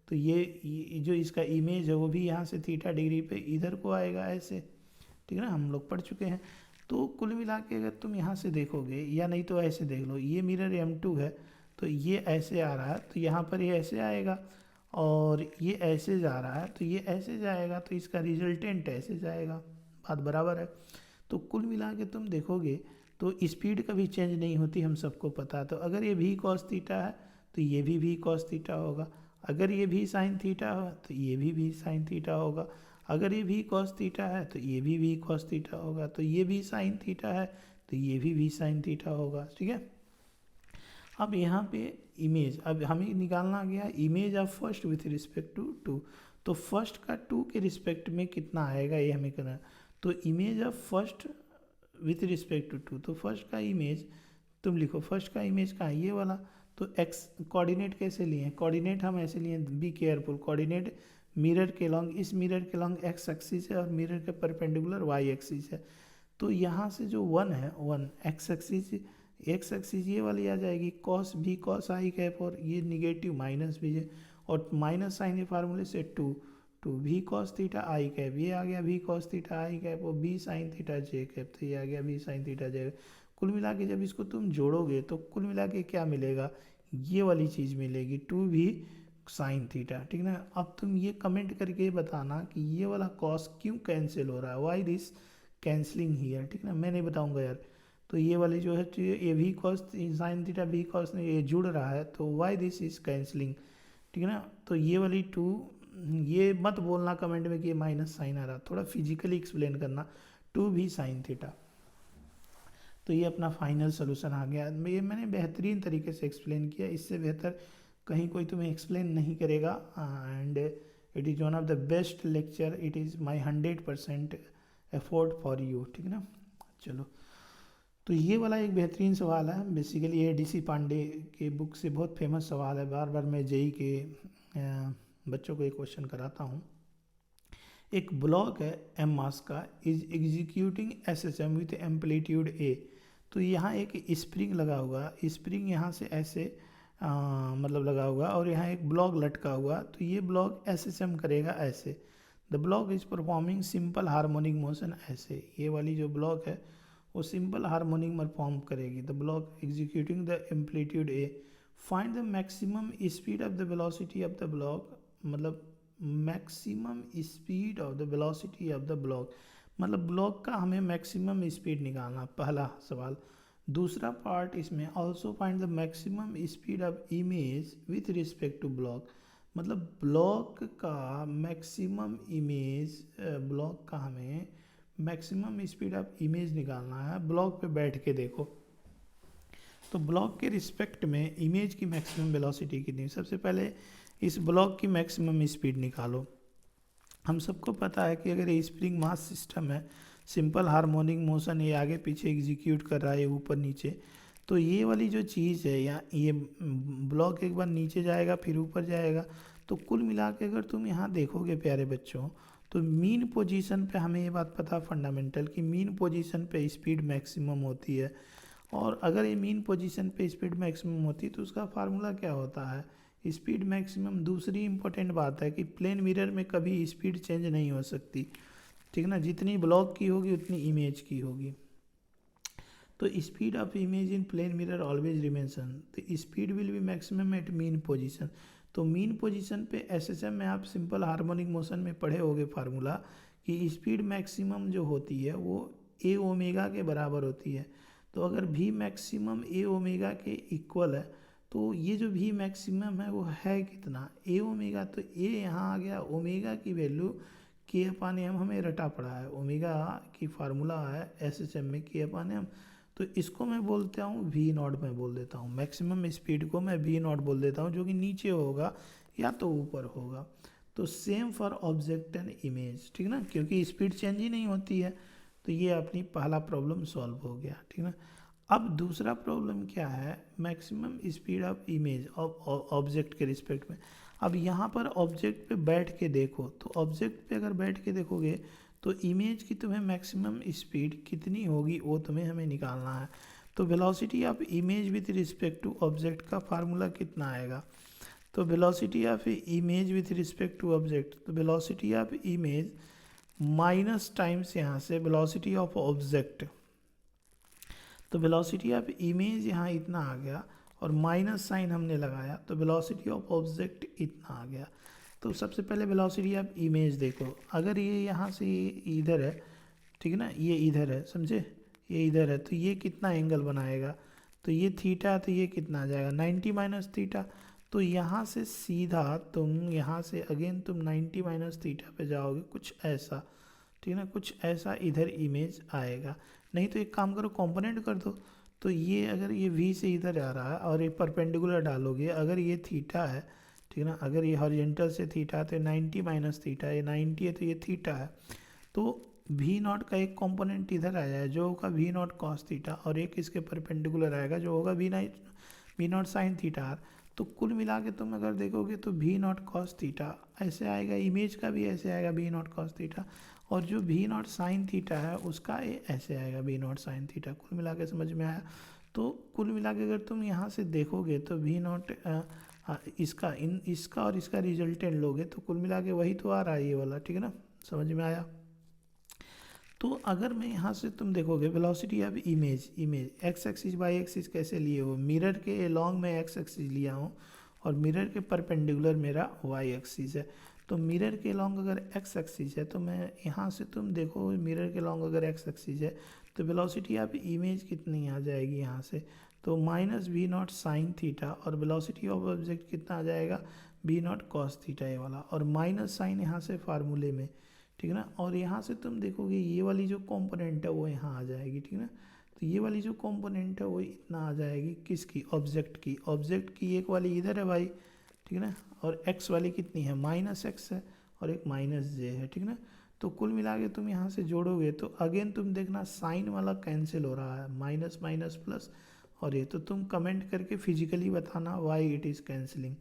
तो ये जो इसका इमेज है वो भी यहाँ से थीटा डिग्री पे इधर को आएगा ऐसे, ठीक है ना, हम लोग पढ़ चुके हैं। तो कुल मिला के अगर तुम यहाँ से देखोगे या नहीं तो ऐसे देख लो, ये मिरर M2 है तो ये ऐसे आ रहा है तो यहाँ पर ये ऐसे आएगा और ये ऐसे जा रहा है तो ये ऐसे जाएगा, तो इसका रिजल्टेंट ऐसे जाएगा, बात बराबर है। तो कुल मिला के तुम देखोगे तो स्पीड कभी चेंज नहीं होती, हम सबको पता है। तो अगर ये v cos थीटा है तो ये भी v cos थीटा होगा, अगर ये v sin थीटा है तो ये भी v sin थीटा होगा, अगर ये v cos थीटा है तो ये भी v cos थीटा होगा, तो ये भी sin थीटा है तो ये भी v sin थीटा होगा, ठीक है। अब यहाँ पे इमेज, अब हमें निकालना गया image of first with respect to 2, तो फर्स्ट का 2 के रिस्पेक्ट में कितना आएगा ये हमें करना है। तो image of first with respect to 2, तो फर्स्ट का इमेज तुम लिखो, फर्स्ट का इमेज कहाँ है, ये वाला। तो एक्स कोऑर्डिनेट कैसे लिए हैं, कोऑर्डिनेट हम ऐसे लिए, बी केयरफुल, कोऑर्डिनेट मिरर के लॉन्ग, इस मिरर के लॉन्ग एक्स एक्सिस है और मिरर के परपेंडिकुलर वाई एक्सिस है। तो यहाँ से जो 1 है 1 एक्स एक्सिस ये वाली आ जाएगी कॉस भी कॉस आई कैप, और ये निगेटिव माइनस भी है और माइनस साइन के फार्मूले से 2 भी कॉस थीटा आई कैप, ये आ गया भी कॉस थीटा आई कैप और बी साइन थीटा जे कैप, तो ये आ गया बी साइन थीटा जे। कुल मिला के जब इसको तुम जोड़ोगे तो कुल मिला के क्या मिलेगा, ये वाली चीज़ मिलेगी 2 भी साइन थीटा, ठीक ना। अब तुम ये कमेंट करके बताना कि ये वाला कॉस क्यों कैंसिल हो रहा है, वाई दिस कैंसलिंग हियर, ठीक ना, मैं नहीं बताऊंगा यार। तो ये वाली जो है ये भी कॉस साइन थीटा भी कॉस ये जुड़ रहा है तो वाई दिस इज कैंसलिंग, ठीक है ना। तो ये वाली 2, ये मत बोलना कमेंट में कि ये माइनस साइन आ रहा, थोड़ा फिजिकली एक्सप्लेन करना, 2 भी साइन थीटा। तो ये अपना फाइनल सोल्यूशन आ गया, ये मैंने बेहतरीन तरीके से एक्सप्लेन किया, इससे बेहतर कहीं कोई तुम्हें एक्सप्लेन नहीं करेगा। And it is one of the best lecture, it is my 100% effort for you, ठीक है ना। चलो, तो ये वाला एक बेहतरीन सवाल है, बेसिकली ये DC पांडे के बुक से बहुत फेमस सवाल है, बार बार मैं JEE के बच्चों को एक क्वेश्चन कराता हूँ। एक ब्लॉक है M मास का, is executing SSM with amplitude A। तो यहाँ एक स्प्रिंग लगा हुआ, स्प्रिंग यहाँ से ऐसे मतलब लगा हुआ और यहाँ एक ब्लॉक लटका हुआ, तो ये ब्लॉक SSM करेगा ऐसे। The block is performing simple harmonic motion, ऐसे ये वाली जो ब्लॉक है वो सिंपल हार्मोनिक परफॉर्म करेगी। The block executing the amplitude A, find the maximum speed of the velocity of the block, मतलब maximum speed of the velocity of the block, मतलब block का हमें मैक्सिमम स्पीड निकालना, पहला सवाल। दूसरा पार्ट इसमें also find the maximum speed of image with respect to block, मतलब ब्लॉक का मैक्सिमम इमेज, ब्लॉक का हमें मैक्सिमम स्पीड ऑफ इमेज निकालना है। ब्लॉक पे बैठ के देखो तो ब्लॉक के रिस्पेक्ट में इमेज की मैक्सिमम वेलोसिटी कितनी। सबसे पहले इस ब्लॉक की मैक्सिमम स्पीड निकालो। हम सबको पता है कि अगर ये स्प्रिंग मास सिस्टम है, सिंपल हार्मोनिक मोशन, ये आगे पीछे एग्जीक्यूट कर रहा है ऊपर नीचे, तो ये वाली जो चीज़ है या ये ब्लॉक एक बार नीचे जाएगा फिर ऊपर जाएगा, तो कुल मिला के अगर तुम यहाँ देखोगे प्यारे बच्चों, तो मीन पोजीशन पे हमें ये बात पता फंडामेंटल कि मीन पोजीशन पे स्पीड मैक्सिमम होती है। और अगर ये मीन पोजीशन पे स्पीड मैक्सिमम होती है तो उसका फार्मूला क्या होता है, स्पीड मैक्सिमम। दूसरी इंपॉर्टेंट बात है कि प्लेन मिरर में कभी स्पीड चेंज नहीं हो सकती, ठीक है ना, जितनी ब्लॉक की होगी उतनी इमेज की होगी। तो speed of image in plane mirror always remains, तो speed will be maximum at mean position. तो मीन पोजीशन पे एसएसएम में आप सिंपल हार्मोनिक मोशन में पढ़े होगे फार्मूला कि स्पीड मैक्सिमम जो होती है वो ए ओमेगा के बराबर होती है। तो अगर भी मैक्सिमम ए ओमेगा के इक्वल है तो ये जो भी मैक्सिमम है वो है कितना, ए ओमेगा। तो ए यहाँ आ गया, ओमेगा की वैल्यू के अपान एम हमें रटा पड़ा है, ओमेगा की फार्मूला है एसएसएम में के अपान एम। तो इसको मैं बोलता हूँ वी नॉट, मैं बोल देता हूँ मैक्सिमम स्पीड को मैं वी नॉट बोल देता हूँ, जो कि नीचे होगा या तो ऊपर होगा। तो same for object and image, ठीक ना, क्योंकि स्पीड चेंज ही नहीं होती है। तो ये अपनी पहला प्रॉब्लम सॉल्व हो गया, ठीक ना। अब दूसरा प्रॉब्लम क्या है, maximum speed of image object के रिस्पेक्ट में। अब यहाँ पर ऑब्जेक्ट पे बैठ के देखो, तो ऑब्जेक्ट पे अगर बैठ के देखोगे तो इमेज की तुम्हें मैक्सिमम स्पीड कितनी होगी वो तुम्हें हमें निकालना है। तो velocity of image with respect to object का फार्मूला कितना आएगा, तो velocity of image with respect to object, तो velocity of image minus times यहाँ से वेलोसिटी ऑफ ऑब्जेक्ट, तो वेलोसिटी ऑफ इमेज यहाँ इतना आ गया और माइनस साइन हमने लगाया तो वेलोसिटी ऑफ ऑब्जेक्ट इतना आ गया। तो सबसे पहले वेलोसिटी ऑफ इमेज देखो, अगर ये यहाँ से इधर है, ठीक है ना, ये इधर है, समझे, ये इधर है, तो ये कितना एंगल बनाएगा, तो ये थीटा, तो ये कितना आ जाएगा 90 माइनस थीटा। तो यहाँ से सीधा तुम यहाँ से अगेन तुम 90 माइनस थीटा पे जाओगे, कुछ ऐसा, ठीक है ना, कुछ ऐसा इधर इमेज आएगा। नहीं तो एक काम करो, कंपोनेंट कर दो। तो ये अगर ये v से इधर आ रहा है और ये परपेंडिकुलर डालोगे, अगर ये थीटा है, ठीक है ना, अगर ये हॉरिजेंटल से थीटा है तो 90 माइनस थीटा, ये 90 है तो ये थीटा है। तो v नॉट का एक कंपोनेंट इधर आ जाए जो होगा v नॉट कॉस थीटा, और एक इसके परपेंडिकुलर आएगा जो होगा v not sine theta r. तो कुल मिला के तुम अगर देखोगे तो v नॉट कॉस थीटा ऐसे आएगा, इमेज का भी ऐसे आएगा v नॉट कॉस थीटा, और जो v नॉट साइन थीटा है उसका ये ऐसे आएगा v नॉट साइन थीटा। कुल मिला के समझ में आया। तो कुल मिला के अगर तुम यहाँ से देखोगे तो v नॉट इसका और इसका रिजल्टेंट लोगे तो कुल मिला के वही तो आ रहा है ये वाला, ठीक है ना, समझ में आया। तो अगर मैं यहाँ से तुम देखोगे velocity of image x axis by axis कैसे लिए हो, मिरर के लॉन्ग में एक्स एक्सिस लिया हूँ और मिरर के परपेंडिकुलर मेरा वाई एक्सिस है। तो मिरर के लॉन्ग अगर एक्स एक्सिस है तो मैं यहाँ से तुम देखो मिरर के लॉन्ग अगर एक्स एक्सिस है तो वेलोसिटी ऑफ इमेज कितनी आ जाएगी यहाँ से, तो minus v not sine theta, और वेलोसिटी ऑफ ऑब्जेक्ट कितना आ जाएगा वी नॉट कॉस थीटा ये वाला, और माइनस साइन यहाँ से फार्मूले में, ठीक है ना। और यहाँ से तुम देखोगे ये वाली जो कंपोनेंट है वो यहाँ आ जाएगी, ठीक है ना। तो ये वाली जो कंपोनेंट है वो इतना आ जाएगी किसकी, ऑब्जेक्ट की एक वाली इधर है भाई, ठीक है ना, और x वाली कितनी है माइनस एक्स है और एक माइनस जे है, ठीक है ना। तो कुल मिला के तुम यहाँ से जोड़ोगे तो अगेन तुम देखना साइन वाला कैंसिल हो रहा है, माइनस माइनस प्लस, और ये तो तुम कमेंट करके फिजिकली बताना वाई इट इज़ कैंसिलिंग।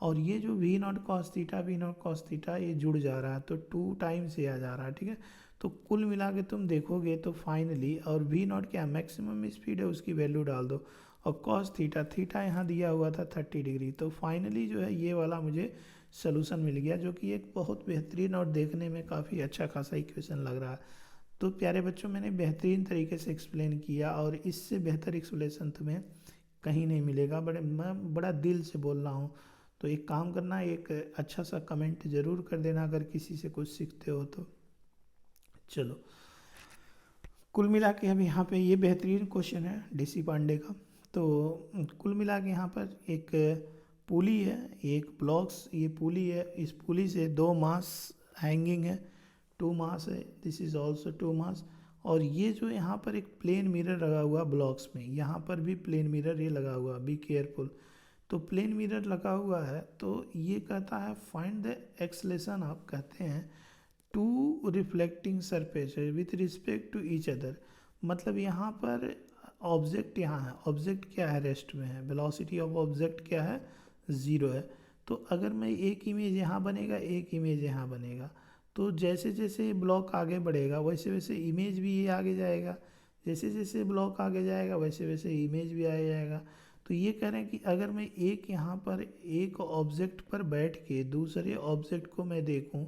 और ये जो वी नॉट कॉस थीटा ये जुड़ जा रहा है तो 2 टाइम्स ये आ जा रहा है, ठीक है। तो कुल मिला के तुम देखोगे तो फाइनली, और वी नॉट क्या मैक्सिमम स्पीड है उसकी वैल्यू डाल दो, और कॉस थीटा यहाँ दिया हुआ था 30 डिग्री। तो फाइनली जो है ये वाला मुझे सोल्यूशन मिल गया, जो कि एक बहुत बेहतरीन और देखने में काफ़ी अच्छा खासा इक्वेशन लग रहा है। तो प्यारे बच्चों मैंने बेहतरीन तरीके से एक्सप्लेन किया और इससे बेहतर एक्सप्लेनेशन तुम्हें कहीं नहीं मिलेगा, मैं बड़ा दिल से बोल रहा हूँ। तो एक काम करना, एक अच्छा सा कमेंट ज़रूर कर देना अगर किसी से कुछ सीखते हो तो। चलो कुल मिला के अब यहाँ पे ये बेहतरीन क्वेश्चन है डीसी पांडे का। तो कुल मिला के यहाँ पर एक पुली है, एक ब्लॉक्स, ये पुली है, इस पुली से 2 मास हैंगिंग है, 2 मास है, दिस इज़ ऑल्सो 2 मास। और ये जो यहाँ पर एक प्लेन मिरर लगा हुआ ब्लॉक्स में, यहाँ पर भी प्लेन मिरर ये लगा हुआ, बी केयरफुल। तो प्लेन मिरर लगा हुआ है तो ये कहता है फाइंड द एक्सलेशन, आप कहते हैं two reflecting surface with respect to each other. मतलब यहाँ पर ऑब्जेक्ट यहाँ है, ऑब्जेक्ट क्या है, रेस्ट में है, वेलोसिटी ऑफ ऑब्जेक्ट क्या है, 0 है। तो अगर मैं एक इमेज यहाँ बनेगा, एक इमेज यहाँ बनेगा, तो जैसे जैसे ब्लॉक आगे बढ़ेगा वैसे वैसे इमेज भी ये आगे जाएगा, जैसे जैसे ब्लॉक आगे जाएगा वैसे वैसे इमेज भी आगे जाएगा। तो ये कह रहे हैं कि अगर मैं एक यहाँ पर एक ऑब्जेक्ट पर बैठ के दूसरे ऑब्जेक्ट को मैं देखूँ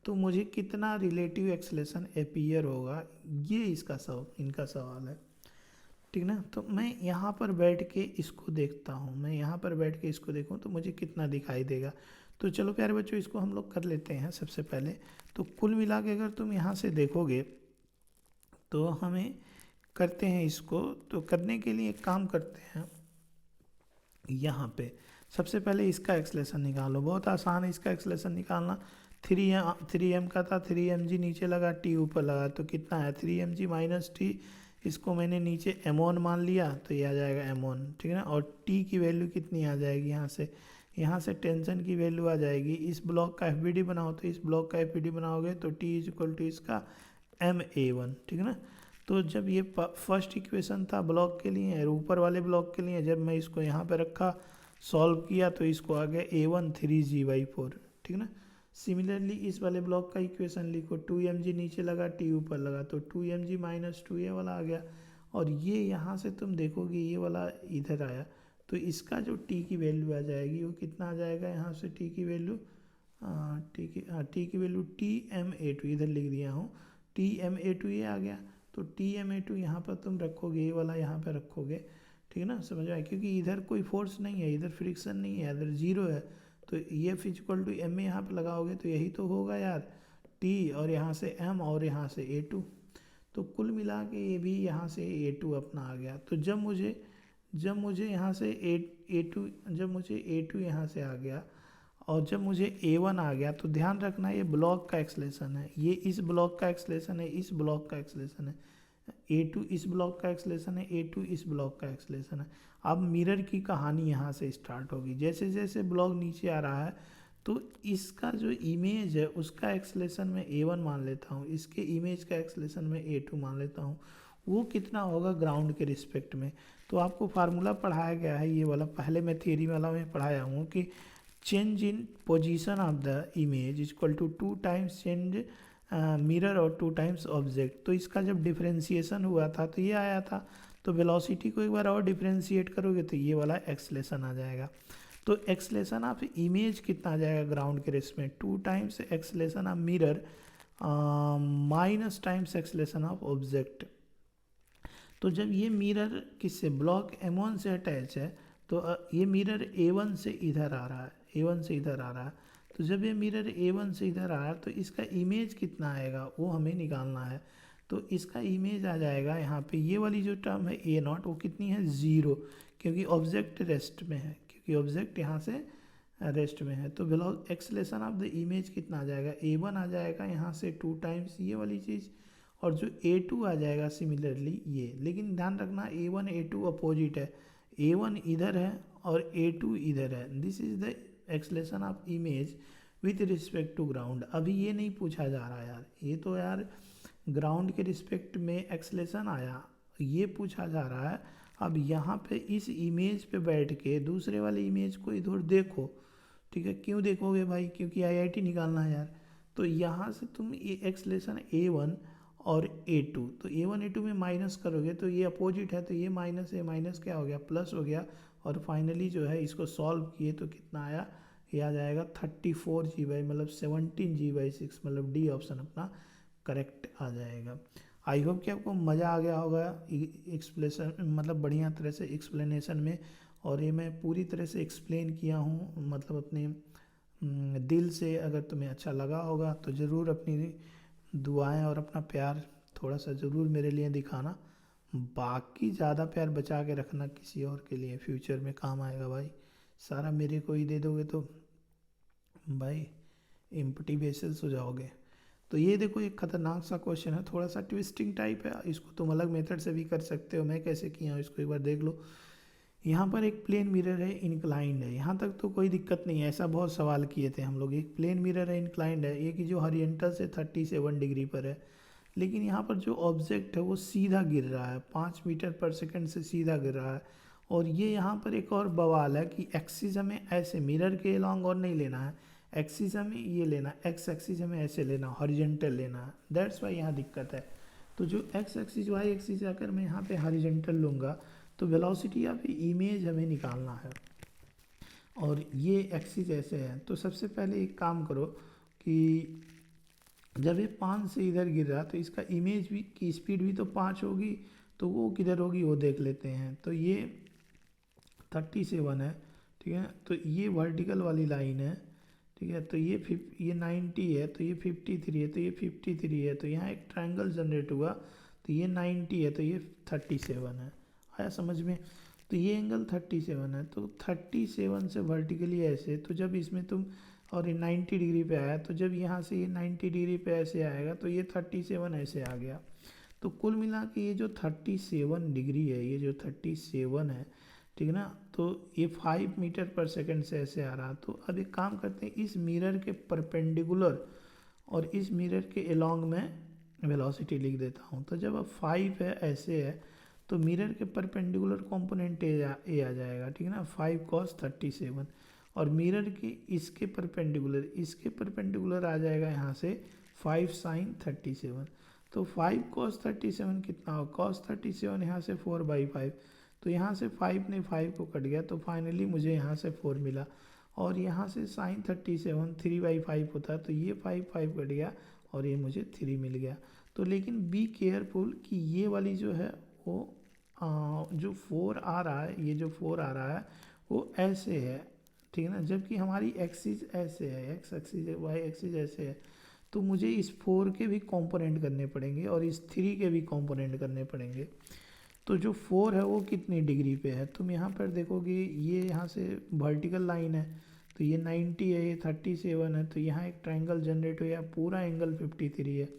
तो मुझे कितना रिलेटिव एक्सेलेरेशन अपीयर होगा, ये इनका सवाल है, ठीक ना। तो मैं यहाँ पर बैठ के इसको देखता हूँ, मैं यहाँ पर बैठ के इसको देखूँ तो मुझे कितना दिखाई देगा। तो चलो प्यारे बच्चों इसको हम लोग कर लेते हैं। सबसे पहले तो कुल मिला के अगर तुम यहाँ से देखोगे तो हमें करते हैं इसको, तो करने के लिए एक काम करते हैं, यहाँ पे सबसे पहले इसका एक्सलेशन निकालो, बहुत आसान है इसका एक्सलेशन निकालना। 3m का था, 3mg नीचे लगा, t ऊपर लगा, तो कितना है 3mg माइनस टी, इसको मैंने नीचे m1 मान लिया तो ये आ जाएगा m1, ठीक है ना। और t की वैल्यू कितनी आ जाएगी, यहाँ से टेंशन की वैल्यू आ जाएगी। इस ब्लॉक का FBD बनाओ, तो इस ब्लॉक का FBD बनाओगे तो t इज इक्वल टू इसका ma1, ठीक है ना। तो जब ये फर्स्ट इक्वेशन था ब्लॉक के लिए, ऊपर वाले ब्लॉक के लिए, जब मैं इसको यहाँ पे रखा, सॉल्व किया तो इसको आ गया a1 3g/4, ठीक है ना। सिमिलरली इस वाले ब्लॉक का इक्वेशन लिखो, 2mg नीचे लगा, t ऊपर लगा, तो 2mg माइनस 2 ये वाला आ गया। और ये यहाँ से तुम देखोगे ये वाला इधर आया, तो इसका जो t की वैल्यू आ जाएगी वो कितना आ जाएगा, यहाँ से t की वैल्यू t की वैल्यू TMA2 इधर लिख दिया हूँ, TMA2 ये आ गया। तो TMA2 यहाँ पर तुम रखोगे, ये वाला यहाँ पर रखोगे, ठीक है ना, समझ आए, क्योंकि इधर कोई फोर्स नहीं है, इधर फ्रिक्शन नहीं है, इधर 0 है। तो ये फिजिकल टू m यहाँ पे लगाओगे तो यही तो होगा यार, t और यहाँ से m और यहाँ से a2। तो कुल मिला के ये भी यहाँ से a2 अपना आ गया। तो जब मुझे यहाँ से a2 यहाँ से आ गया और जब मुझे a1 आ गया, तो ध्यान रखना ये ब्लॉक का एक्सलेशन है, ये इस ब्लॉक का एक्सलेशन है, इस ब्लॉक का एक्सलेशन है, a2 इस ब्लॉक का एक्सलेशन है, a2 इस ब्लॉक का एक्सलेशन है। अब मिरर की कहानी यहाँ से स्टार्ट होगी, जैसे जैसे ब्लॉक नीचे आ रहा है तो इसका जो इमेज है उसका एक्सलेशन मैं a1 मान लेता हूँ, इसके इमेज का एक्सलेशन मैं a2 मान लेता हूँ, वो कितना होगा ग्राउंड के रिस्पेक्ट में। तो आपको फार्मूला पढ़ाया गया है ये वाला, पहले मैं थियरी वाला में पढ़ाया हूँ कि change in position of the image equal to 2 times change mirror और 2 टाइम्स ऑब्जेक्ट। तो इसका जब डिफ्रेंसिएशन हुआ था तो ये आया था, तो वेलोसिटी को एक बार और डिफ्रेंशिएट करोगे तो ये वाला एक्सलेशन आ जाएगा। तो एक्सलेशन ऑफ इमेज कितना आ जाएगा ग्राउंड के रेस में, 2 times acceleration of mirror minus times acceleration of object. तो जब ये मिरर किससे, ब्लॉक m1 से अटैच है, तो ये मिरर a1 से इधर आ रहा है, a1 से इधर आ रहा है। तो जब ये मिरर a1 से इधर आ रहा है तो इसका इमेज कितना आएगा वो हमें निकालना है। तो इसका इमेज आ जाएगा यहाँ पे, ये वाली जो टर्म है a0 वो कितनी है 0, क्योंकि ऑब्जेक्ट रेस्ट में है, क्योंकि ऑब्जेक्ट यहाँ से रेस्ट में है। तो एक्सलेशन ऑफ द इमेज कितना आ जाएगा, a1 आ जाएगा यहाँ से 2 टाइम्स ये वाली चीज़, और जो a2 आ जाएगा सिमिलरली ये। लेकिन ध्यान रखना a1 a2 अपोजिट है, a1 इधर है और a2 इधर है। This is the acceleration of image with respect to ground. अभी ये नहीं पूछा जा रहा यार, ये तो यार ग्राउंड के रिस्पेक्ट में एक्सलेशन आया, ये पूछा जा रहा है। अब यहाँ पे इस इमेज पे बैठ के दूसरे वाले इमेज को इधर देखो, ठीक है। क्यों देखोगे भाई, क्योंकि IIT निकालना है यार। तो यहाँ से तुम ये एक्सलेशन a1 और a2, तो a1 a2 में माइनस करोगे तो ये अपोजिट है, तो ये माइनस है, माइनस क्या हो गया, प्लस हो गया। और फाइनली जो है इसको सॉल्व किए तो कितना आया, ये आ जाएगा 34g मतलब 17g/6, मतलब डी ऑप्शन अपना करेक्ट आ जाएगा। आई होप कि आपको मज़ा आ गया होगा एक्सप्लेनेशन, मतलब बढ़िया तरह से एक्सप्लेनेशन में। और ये मैं पूरी तरह से एक्सप्लेन किया हूँ, मतलब अपने दिल से। अगर तुम्हें अच्छा लगा होगा तो ज़रूर अपनी दुआएं और अपना प्यार थोड़ा सा ज़रूर मेरे लिए दिखाना, बाकी ज़्यादा प्यार बचा के रखना किसी और के लिए, फ्यूचर में काम आएगा भाई। सारा मेरे को ही दे दोगे तो भाई एम्प्टी बेसिस हो जाओगे। तो ये देखो एक खतरनाक सा क्वेश्चन है, थोड़ा सा ट्विस्टिंग टाइप है, इसको तुम अलग मेथड से भी कर सकते हो, मैं कैसे किया हूँ इसको एक बार देख लो। यहाँ पर एक प्लेन मिरर है, इंक्लाइंड है, यहाँ तक तो कोई दिक्कत नहीं है, ऐसा बहुत सवाल किए थे हम लोग। एक प्लेन मिरर है, इंक्लाइंड है, ये कि जो हॉरिजॉन्टल से 37 डिग्री पर है, लेकिन यहाँ पर जो ऑब्जेक्ट है वो सीधा गिर रहा है, 5 मीटर पर सेकंड से सीधा गिर रहा है। और ये यहाँ पर एक और बवाल है कि एक्सिस हमें ऐसे मिरर के लॉन्ग और नहीं लेना है, एक्सिस हमें ये लेना, एक्स एक्सिस हमें ऐसे लेना, हॉरिजॉन्टल लेना है, दैट्स वाई यहाँ दिक्कत है। तो जो एक्स एक्सिस वाई एक्सिस अगर मैं यहाँ पे हॉरिजॉन्टल लूँगा तो वेलोसिटी या फिर इमेज हमें निकालना है, और ये एक्सिस ऐसे है। तो सबसे पहले एक काम करो कि जब ये 5 से इधर गिर रहा तो इसका इमेज भी की स्पीड भी तो 5 होगी, तो वो किधर होगी वो देख लेते हैं। तो ये 37 है, ठीक है, तो ये वर्टिकल वाली लाइन है, ठीक है, तो ये 90 है, तो ये 53 है, तो ये 53 है, तो यहाँ एक ट्रायंगल जनरेट हुआ, तो ये 90 है, तो ये 37 है। आया समझ में? तो ये एंगल 37 है, तो 37 से वर्टिकली ऐसे, तो जब इसमें तुम और ये 90 डिग्री पे आया, तो जब यहाँ से ये 90 डिग्री पे ऐसे आएगा तो ये 37 ऐसे आ गया। तो कुल मिला के ये जो 37 डिग्री है, ये जो 37 है, ठीक है ना, तो ये 5 मीटर पर सेकंड से ऐसे आ रहा। तो अब एक काम करते हैं, इस मिरर के परपेंडिकुलर और इस मिरर के एलॉन्ग में वेलोसिटी लिख देता हूँ। तो जब अब 5 है ऐसे है, तो मिरर के परपेंडिकुलर कंपोनेंट ए आ जाएगा, ठीक है ना, 5 cos 37, और मिरर के इसके परपेंडिकुलर आ जाएगा यहाँ से 5 sin 37। तो 5 cos 37 कितना हो, cos 37 यहाँ से 4/5, तो यहाँ से 5 ने 5 को कट गया, तो फाइनली मुझे यहाँ से 4 मिला। और यहाँ से sin 37 3/5 होता है, तो ये 5 कट गया और ये मुझे 3 मिल गया। तो लेकिन बी केयरफुल कि ये वाली जो है वो जो 4 आ रहा है, ये जो 4 आ रहा है वो ऐसे है, ठीक है ना, जबकि हमारी एक्सिस ऐसे है, एक्स एक्सिस वाई एक्सिस ऐसे है। तो मुझे इस 4 के भी कंपोनेंट करने पड़ेंगे और इस 3 के भी कंपोनेंट करने पड़ेंगे। तो जो 4 है वो कितनी डिग्री पे है, तुम यहाँ पर देखोगे ये यहाँ से वर्टिकल लाइन है, तो ये 90 है, ये 37 है, तो यहाँ एक ट्रायंगल जनरेट हो, या पूरा एंगल 53 है।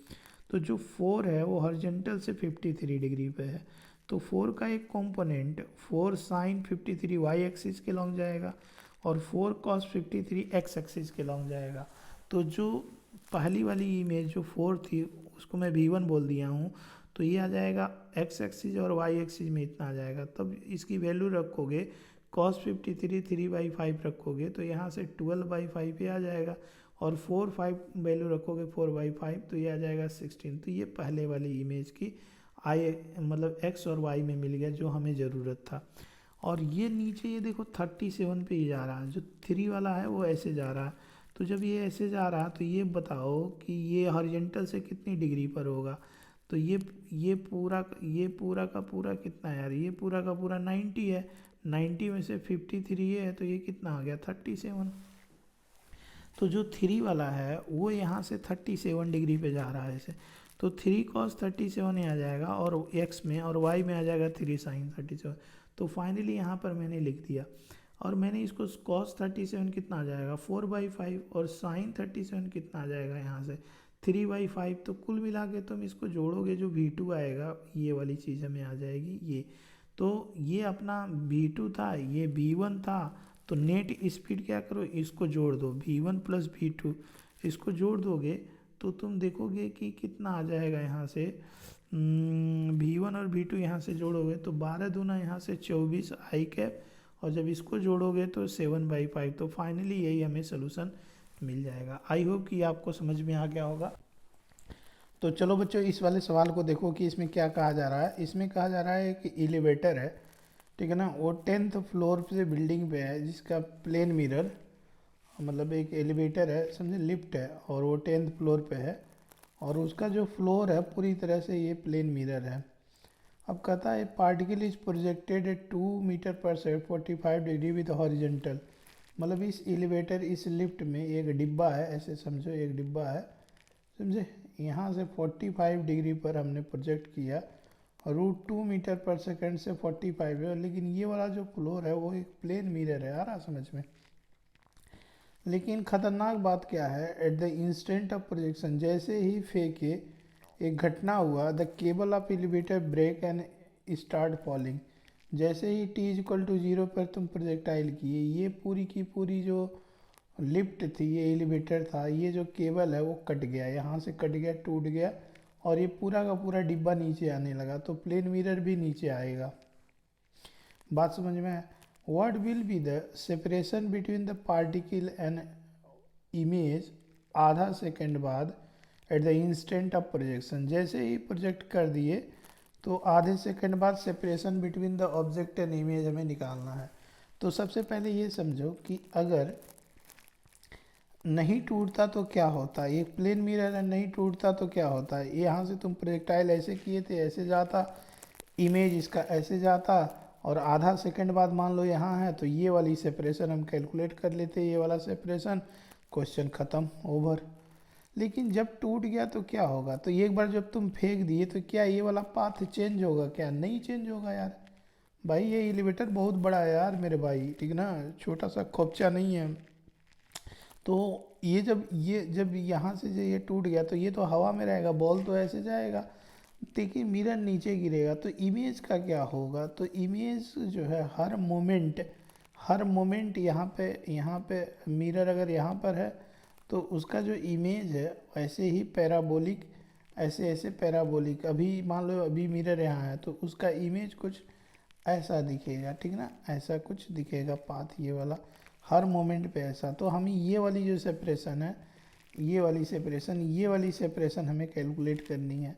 तो जो 4 है वो हॉरिजॉन्टल से 53 डिग्री पे है, तो 4 का एक कंपोनेंट 4 sin 53 वाई एक्सिस के लॉन्ग जाएगा और 4 cos 53 एक्स एक्सिस के लॉन्ग जाएगा। तो जो पहली वाली इमेज जो 4 थी उसको मैं v1 बोल दिया हूँ, तो ये आ जाएगा एक्स एक्सिस और वाई एक्सिस में इतना आ जाएगा। तब इसकी वैल्यू रखोगे cos 53 3/5 रखोगे तो यहाँ से 12/5 ये आ जाएगा, और 4/5 वैल्यू रखोगे 4/5 तो ये आ जाएगा 16। तो ये पहले वाली इमेज की आई मतलब एक्स और वाई में मिल गया जो हमें ज़रूरत था। और ये नीचे ये देखो 37 पे ही जा रहा है, जो 3 वाला है वो ऐसे जा रहा है। तो जब ये ऐसे जा रहा तो ये बताओ कि ये हॉरिजॉन्टल से कितनी डिग्री पर होगा। तो ये पूरा का पूरा कितना है यार, ये पूरा का पूरा 90 है, 90 में से 53 है, तो ये कितना आ गया 37। तो जो 3 वाला है वो यहाँ से 37 डिग्री पे जा रहा है ऐसे, तो 3 cos 37 आ जाएगा और x में, और y में आ जाएगा 3 sin 37। तो फाइनली यहाँ पर मैंने लिख दिया, और मैंने इसको cos 37 कितना आ जाएगा 4/5 और sin 37 कितना आ जाएगा यहाँ से 3/5। तो कुल मिला के तुम इसको जोड़ोगे जो v2 आएगा, ये वाली चीज़ हमें आ जाएगी ये। तो ये अपना v2 था, ये v1 था, तो नेट स्पीड क्या करो इसको जोड़ दो, v1 + v2 इसको जोड़ दोगे तो तुम देखोगे कि कितना आ जाएगा यहाँ से v1 और v2 यहाँ से जोड़ोगे तो 12 दूना यहाँ से 24 आई कैप, और जब इसको जोड़ोगे तो 7/5। तो फाइनली यही हमें सोल्यूशन मिल जाएगा। आई होप कि आपको समझ में आ गया होगा। तो चलो बच्चों इस वाले सवाल को देखो कि इसमें क्या कहा जा रहा है। इसमें कहा जा रहा है कि एलिवेटर है, ठीक है ना, वो 10th फ्लोर से बिल्डिंग पे है, जिसका प्लेन मिरर मतलब एक एलिवेटर है समझे, लिफ्ट है, और वो 10th फ्लोर पे है, और उसका जो फ्लोर है पूरी तरह से ये प्लेन मिरर है। अब कहता है particle is projected at 2 meter per second 45 degree with horizontal. मतलब इस एलिवेटर इस लिफ्ट में एक डिब्बा है, ऐसे समझो एक डिब्बा है समझे, यहाँ से 45 डिग्री पर हमने प्रोजेक्ट किया, √2 मीटर पर सेकंड से 45 है, लेकिन ये वाला जो फ्लोर है वो एक प्लेन मिरर है, आ रहा समझ में। लेकिन ख़तरनाक बात क्या है, at the instant of projection, जैसे ही फेंके एक घटना हुआ, the cable of elevator break and start falling. जैसे ही t=0 पर तुम प्रोजेक्टाइल किए, ये पूरी की पूरी जो लिफ्ट थी, ये एलिवेटर था, ये जो केबल है वो कट गया, यहाँ से कट गया, टूट गया, और ये पूरा का पूरा डिब्बा नीचे आने लगा, तो प्लेन मिरर भी नीचे आएगा। बात समझ में है। What will be the separation between the particle and image आधा सेकेंड बाद eight the instant of projection. जैसे ही प्रोजेक्ट कर दिए तो आधे सेकेंड बाद separation between the object and image हमें निकालना है। तो सबसे पहले ये समझो कि अगर नहीं टूटता तो क्या होता, ये प्लेन मिरर है, नहीं टूटता तो क्या होता है, यहाँ से तुम प्रोजेक्टाइल ऐसे किए थे, ऐसे जाता, इमेज इसका ऐसे जाता, और आधा सेकंड बाद मान लो यहाँ है, तो ये वाली सेपरेशन हम कैलकुलेट कर लेते, ये वाला सेपरेशन, क्वेश्चन ख़त्म, ओवर। लेकिन जब टूट गया तो क्या होगा, तो एक बार जब तुम फेंक दिए तो क्या ये वाला पाथ चेंज होगा, क्या नहीं चेंज होगा यार। भाई ये एलिवेटर बहुत बड़ा है यार मेरे भाई, ठीक ना, छोटा सा खोपचा नहीं है। तो ये जब यहाँ से जो ये टूट गया तो ये तो हवा में रहेगा, बॉल तो ऐसे जाएगा, देखिए मिरर नीचे गिरेगा, तो इमेज का क्या होगा, तो इमेज जो है हर मोमेंट यहाँ पे मिरर अगर यहाँ पर है तो उसका जो इमेज है ऐसे ही पैराबोलिक, ऐसे ऐसे पैराबोलिक, अभी मान लो अभी मिरर यहाँ है तो उसका इमेज कुछ ऐसा दिखेगा, ठीक ना, ऐसा कुछ दिखेगा पाथ ये वाला हर मोमेंट पे ऐसा। तो हमें ये वाली जो सेपरेशन है, ये वाली सेपरेशन हमें कैलकुलेट करनी है।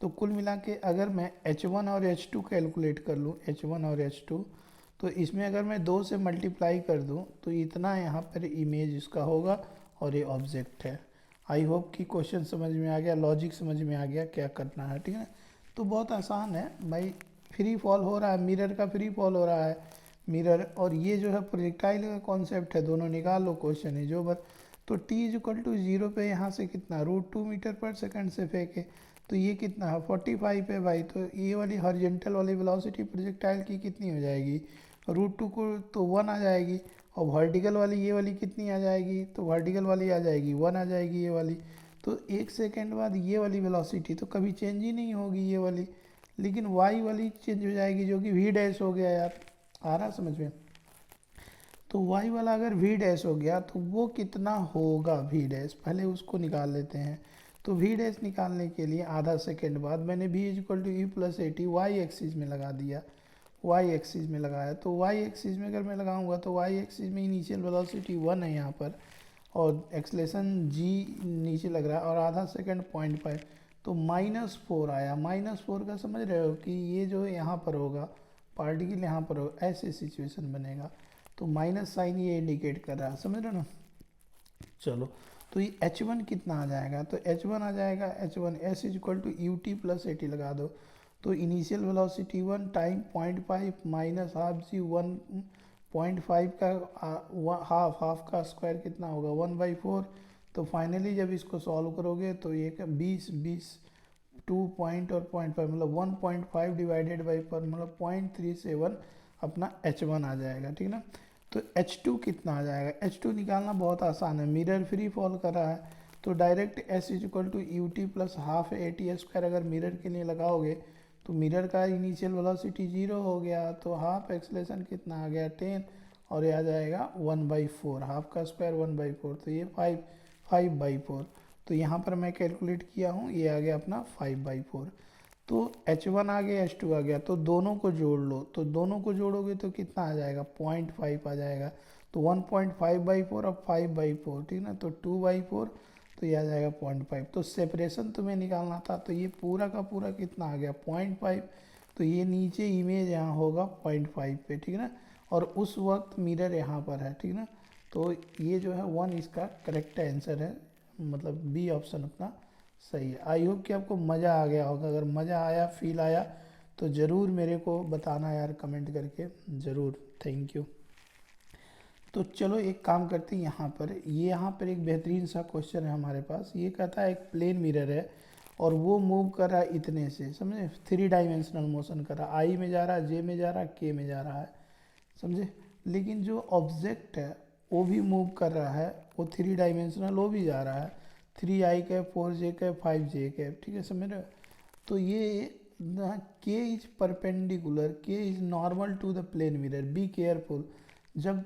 तो कुल मिला के अगर मैं H1 और H2 कैलकुलेट कर लूँ, H1 और H2, तो इसमें अगर मैं 2 से मल्टीप्लाई कर दूँ तो इतना यहाँ पर इमेज इसका होगा और ये ऑब्जेक्ट है। आई होप कि क्वेश्चन समझ में आ गया, लॉजिक समझ में आ गया क्या करना है, ठीक है। तो बहुत आसान है भाई, फ्री फॉल हो रहा है, मिरर का फ्री फॉल हो रहा है, मिरर और ये जो है प्रोजेक्टाइल का कॉन्सेप्ट है, दोनों निकाल लो, क्वेश्चन है जो बस। तो t=0 पे यहाँ से कितना √2 मीटर पर सेकंड से फेंके, तो ये कितना है 45 है भाई, तो ये वाली हॉरिजॉन्टल वाली वेलोसिटी प्रोजेक्टाइल की कितनी हो जाएगी, √2 को तो 1 आ जाएगी, और वर्टिकल वाली ये वाली कितनी आ जाएगी, तो वर्टिकल वाली आ जाएगी 1 आ जाएगी ये वाली। तो एक सेकेंड बाद ये वाली वेलोसिटी तो कभी चेंज ही नहीं होगी ये वाली, लेकिन y वाली चेंज हो जाएगी जो कि v' हो गया यार, आ रहा समझ में। तो y वाला अगर v' हो गया तो वो कितना होगा v', पहले उसको निकाल लेते हैं। तो v' निकालने के लिए आधा सेकेंड बाद मैंने v=u+80 y एक्सिस में लगा दिया, y एक्सिस में लगाया, तो y एक्सिस में अगर मैं लगाऊंगा तो y एक्सिस में इनिशियल वेलोसिटी 1 है यहाँ पर, और एक्सलेशन g नीचे लग रहा है, और आधा सेकेंड 0.5, तो -4 आया। -4 का समझ रहे हो कि ये जो यहाँ पर होगा, पार्टिकल यहाँ पर होगा, ऐसे सिचुएशन बनेगा, तो माइनस साइन ये इंडिकेट कर रहा है, समझ रहे हो ना। चलो तो ये H1 कितना आ जाएगा, तो H1 आ जाएगा, H1 S=ut+80 लगा दो, तो initial velocity 1 time 0.5 minus half g 1.5 का हाफ का स्क्वायर कितना होगा 1/4। तो फाइनली जब इसको सॉल्व करोगे तो ये 20 2 पॉइंट और 0.5 मतलब 1.5 डिवाइडेड बाई पर मतलब 0.37 अपना H1 आ जाएगा, ठीक ना। तो H2 कितना आ जाएगा, H2 निकालना बहुत आसान है, मिरर फ्री फॉल कर रहा है, तो डायरेक्ट S=ut+12 AT² अगर मिरर के लिए लगाओगे तो मिरर का इनिशियल वेलोसिटी 0 हो गया, तो हाफ एक्सलेशन कितना आ गया 10, और ये आ जाएगा 1/4, हाफ का स्क्वायर 1/4, तो ये 5/4। तो यहाँ पर मैं कैलकुलेट किया हूँ, ये आ गया अपना 5/4। तो H1 आ गया, H2 आ गया, तो दोनों को जोड़ लो, तो दोनों को जोड़ोगे तो कितना आ जाएगा 0.5 आ जाएगा, तो 1.5/4 और 5/4, ठीक ना, तो 2/4, तो ये आ जाएगा 0.5। तो सेपरेशन तुम्हें निकालना था, तो ये पूरा का पूरा कितना आ गया 0.5, तो ये नीचे इमेज यहाँ होगा 0.5 पे, ठीक ना, और उस वक्त मिरर यहाँ पर है, ठीक ना। तो ये जो है 1 इसका करेक्ट आंसर है, मतलब बी ऑप्शन अपना सही है। आई होप कि आपको मज़ा आ गया होगा, अगर मज़ा आया, फील आया तो ज़रूर मेरे को बताना यार, कमेंट करके ज़रूर। Thank you. तो तो चलो एक काम करते हैं, यहाँ पर एक बेहतरीन सा क्वेश्चन है हमारे पास। ये कहता है एक प्लेन मिरर है और वो मूव कर रहा है इतने से, समझे, 3 डायमेंशनल मोशन कर रहा है, आई में जा रहा है, जे में जा रहा है, के में जा रहा है, समझे। लेकिन जो ऑब्जेक्ट है वो भी मूव कर रहा है, वो 3 डायमेंशनल वो भी जा रहा है, 3i cap, 4j cap, 5j cap, ठीक है, समझ रहे हो। तो ये k is perpendicular, k is normal to the plane mirror, be careful. जब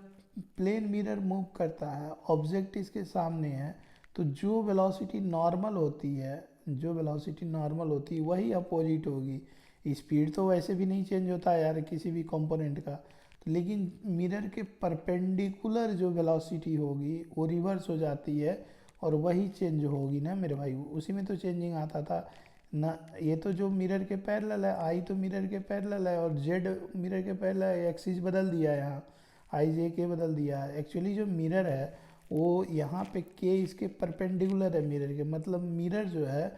प्लेन मिरर मूव करता है, ऑब्जेक्ट इसके सामने है, तो जो वेलोसिटी नॉर्मल होती है, जो वेलोसिटी नॉर्मल होती है वही अपोजिट होगी। स्पीड तो वैसे भी नहीं चेंज होता है यार किसी भी कंपोनेंट का, लेकिन मिरर के परपेंडिकुलर जो वेलोसिटी होगी वो रिवर्स हो जाती है और वही चेंज होगी ना मेरे भाई, उसी में तो चेंजिंग आता था ना। ये तो जो मिरर के पैरेलल है, आई तो मिरर के पैरेलल है और जेड मिरर के पैरेलल है, एक्सिस बदल दिया है यहाँ, आई जे के बदल दिया है। एक्चुअली जो मिरर है वो यहाँ पे के इसके परपेंडिकुलर है मिरर के, मतलब मिरर जो है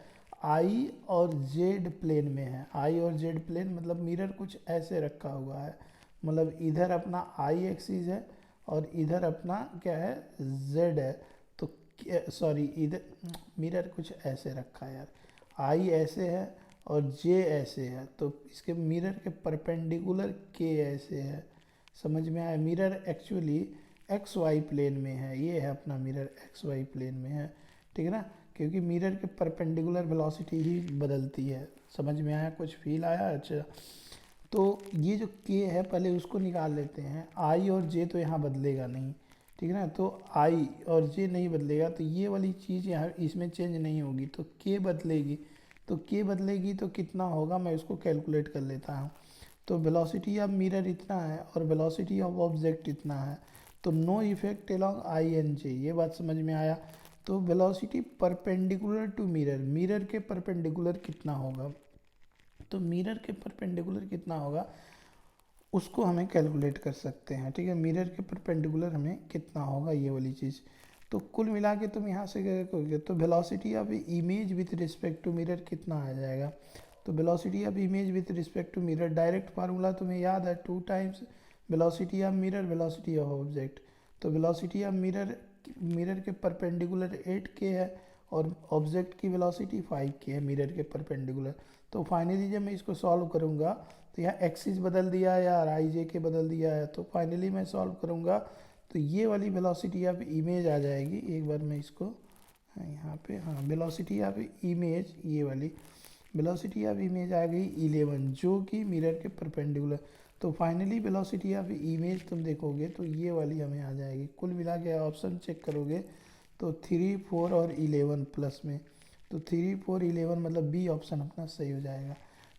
आई और जेड प्लेन में है। आई और जेड प्लेन मतलब मिरर कुछ ऐसे रखा हुआ है, मतलब इधर अपना आई एक्सिस है और इधर अपना क्या है, जेड है। तो सॉरी, इधर मिरर कुछ ऐसे रखा है यार, आई ऐसे है और जे ऐसे है, तो इसके मिरर के परपेंडिकुलर के ऐसे है, समझ में आया। Mirror actually x y plane में है, ये है अपना मिरर एक्स वाई प्लेन में है, ठीक है ना, क्योंकि मिरर के परपेंडिकुलर वेलोसिटी ही बदलती है। समझ में आया, कुछ फील आया। अच्छा, तो ये जो के है पहले उसको निकाल लेते हैं। आई और जे तो यहाँ बदलेगा नहीं, ठीक है ना, तो आई और जे नहीं बदलेगा, तो ये वाली चीज़ यहाँ इसमें चेंज नहीं होगी, तो के बदलेगी। तो के बदलेगी तो कितना होगा, मैं उसको कैलकुलेट कर लेता हूँ। तो वेलोसिटी ऑफ मिरर इतना है और वेलोसिटी ऑफ ऑब्जेक्ट इतना है, तो no effect along i and j, ये बात समझ में आया। तो velocity perpendicular to mirror, mirror के परपेंडिकुलर कितना होगा, तो मिरर के परपेंडिकुलर कितना होगा उसको हमें कैलकुलेट कर सकते हैं, ठीक है। मिरर के परपेंडिकुलर हमें कितना होगा ये वाली चीज़, तो कुल मिला के तुम यहाँ से क्या करोगे, तो velocity of image with respect to mirror कितना आ जाएगा। तो velocity of image with respect to mirror, direct formula तुम्हें याद है, 2 times velocity of mirror velocity of object. तो वेलोसिटी ऑफ मिरर, मिरर के परपेंडिकुलर 8k है और ऑब्जेक्ट की वेलोसिटी 5k है मिरर के परपेंडिकुलर। तो फाइनली जब मैं इसको सॉल्व करूँगा तो यहाँ एक्सिस बदल दिया है यार, आई जे के बदल दिया है, तो फाइनली मैं सॉल्व करूँगा तो ये वाली वेलोसिटी ऑफ इमेज आ जाएगी। एक बार मैं इसको यहाँ पे, हाँ, वेलोसिटी ऑफ इमेज, ये वाली वेलोसिटी ऑफ इमेज आ गई 11, जो कि मिरर के परपेंडिकुलर। तो फाइनली वेलोसिटी ऑफ इमेज तुम देखोगे तो ये वाली हमें आ जाएगी। कुल मिला के ऑप्शन चेक करोगे तो 3, 4 और 11 प्लस में, तो 3, 4, 11 मतलब बी ऑप्शन अपना सही हो जाएगा।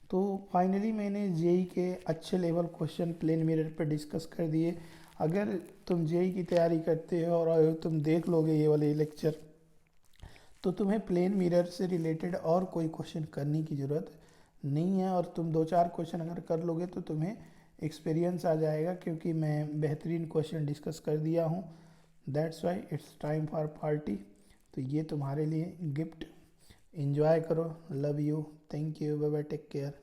तो फाइनली मैंने जेई के अच्छे लेवल क्वेश्चन प्लेन मिरर पर डिस्कस कर दिए। अगर तुम जेई की तैयारी करते हो और तुम देख लोगे ये वाले लेक्चर, तो तुम्हें प्लेन मिरर से रिलेटेड और कोई क्वेश्चन करने की ज़रूरत नहीं है, और तुम 2-4 क्वेश्चन अगर कर लोगे तो तुम्हें एक्सपीरियंस आ जाएगा, क्योंकि मैं बेहतरीन क्वेश्चन डिस्कस कर दिया हूँ। That's why it's time for party. तो ये तुम्हारे लिए गिफ्ट, एंजॉय करो, love you, thank you, bye bye, take care.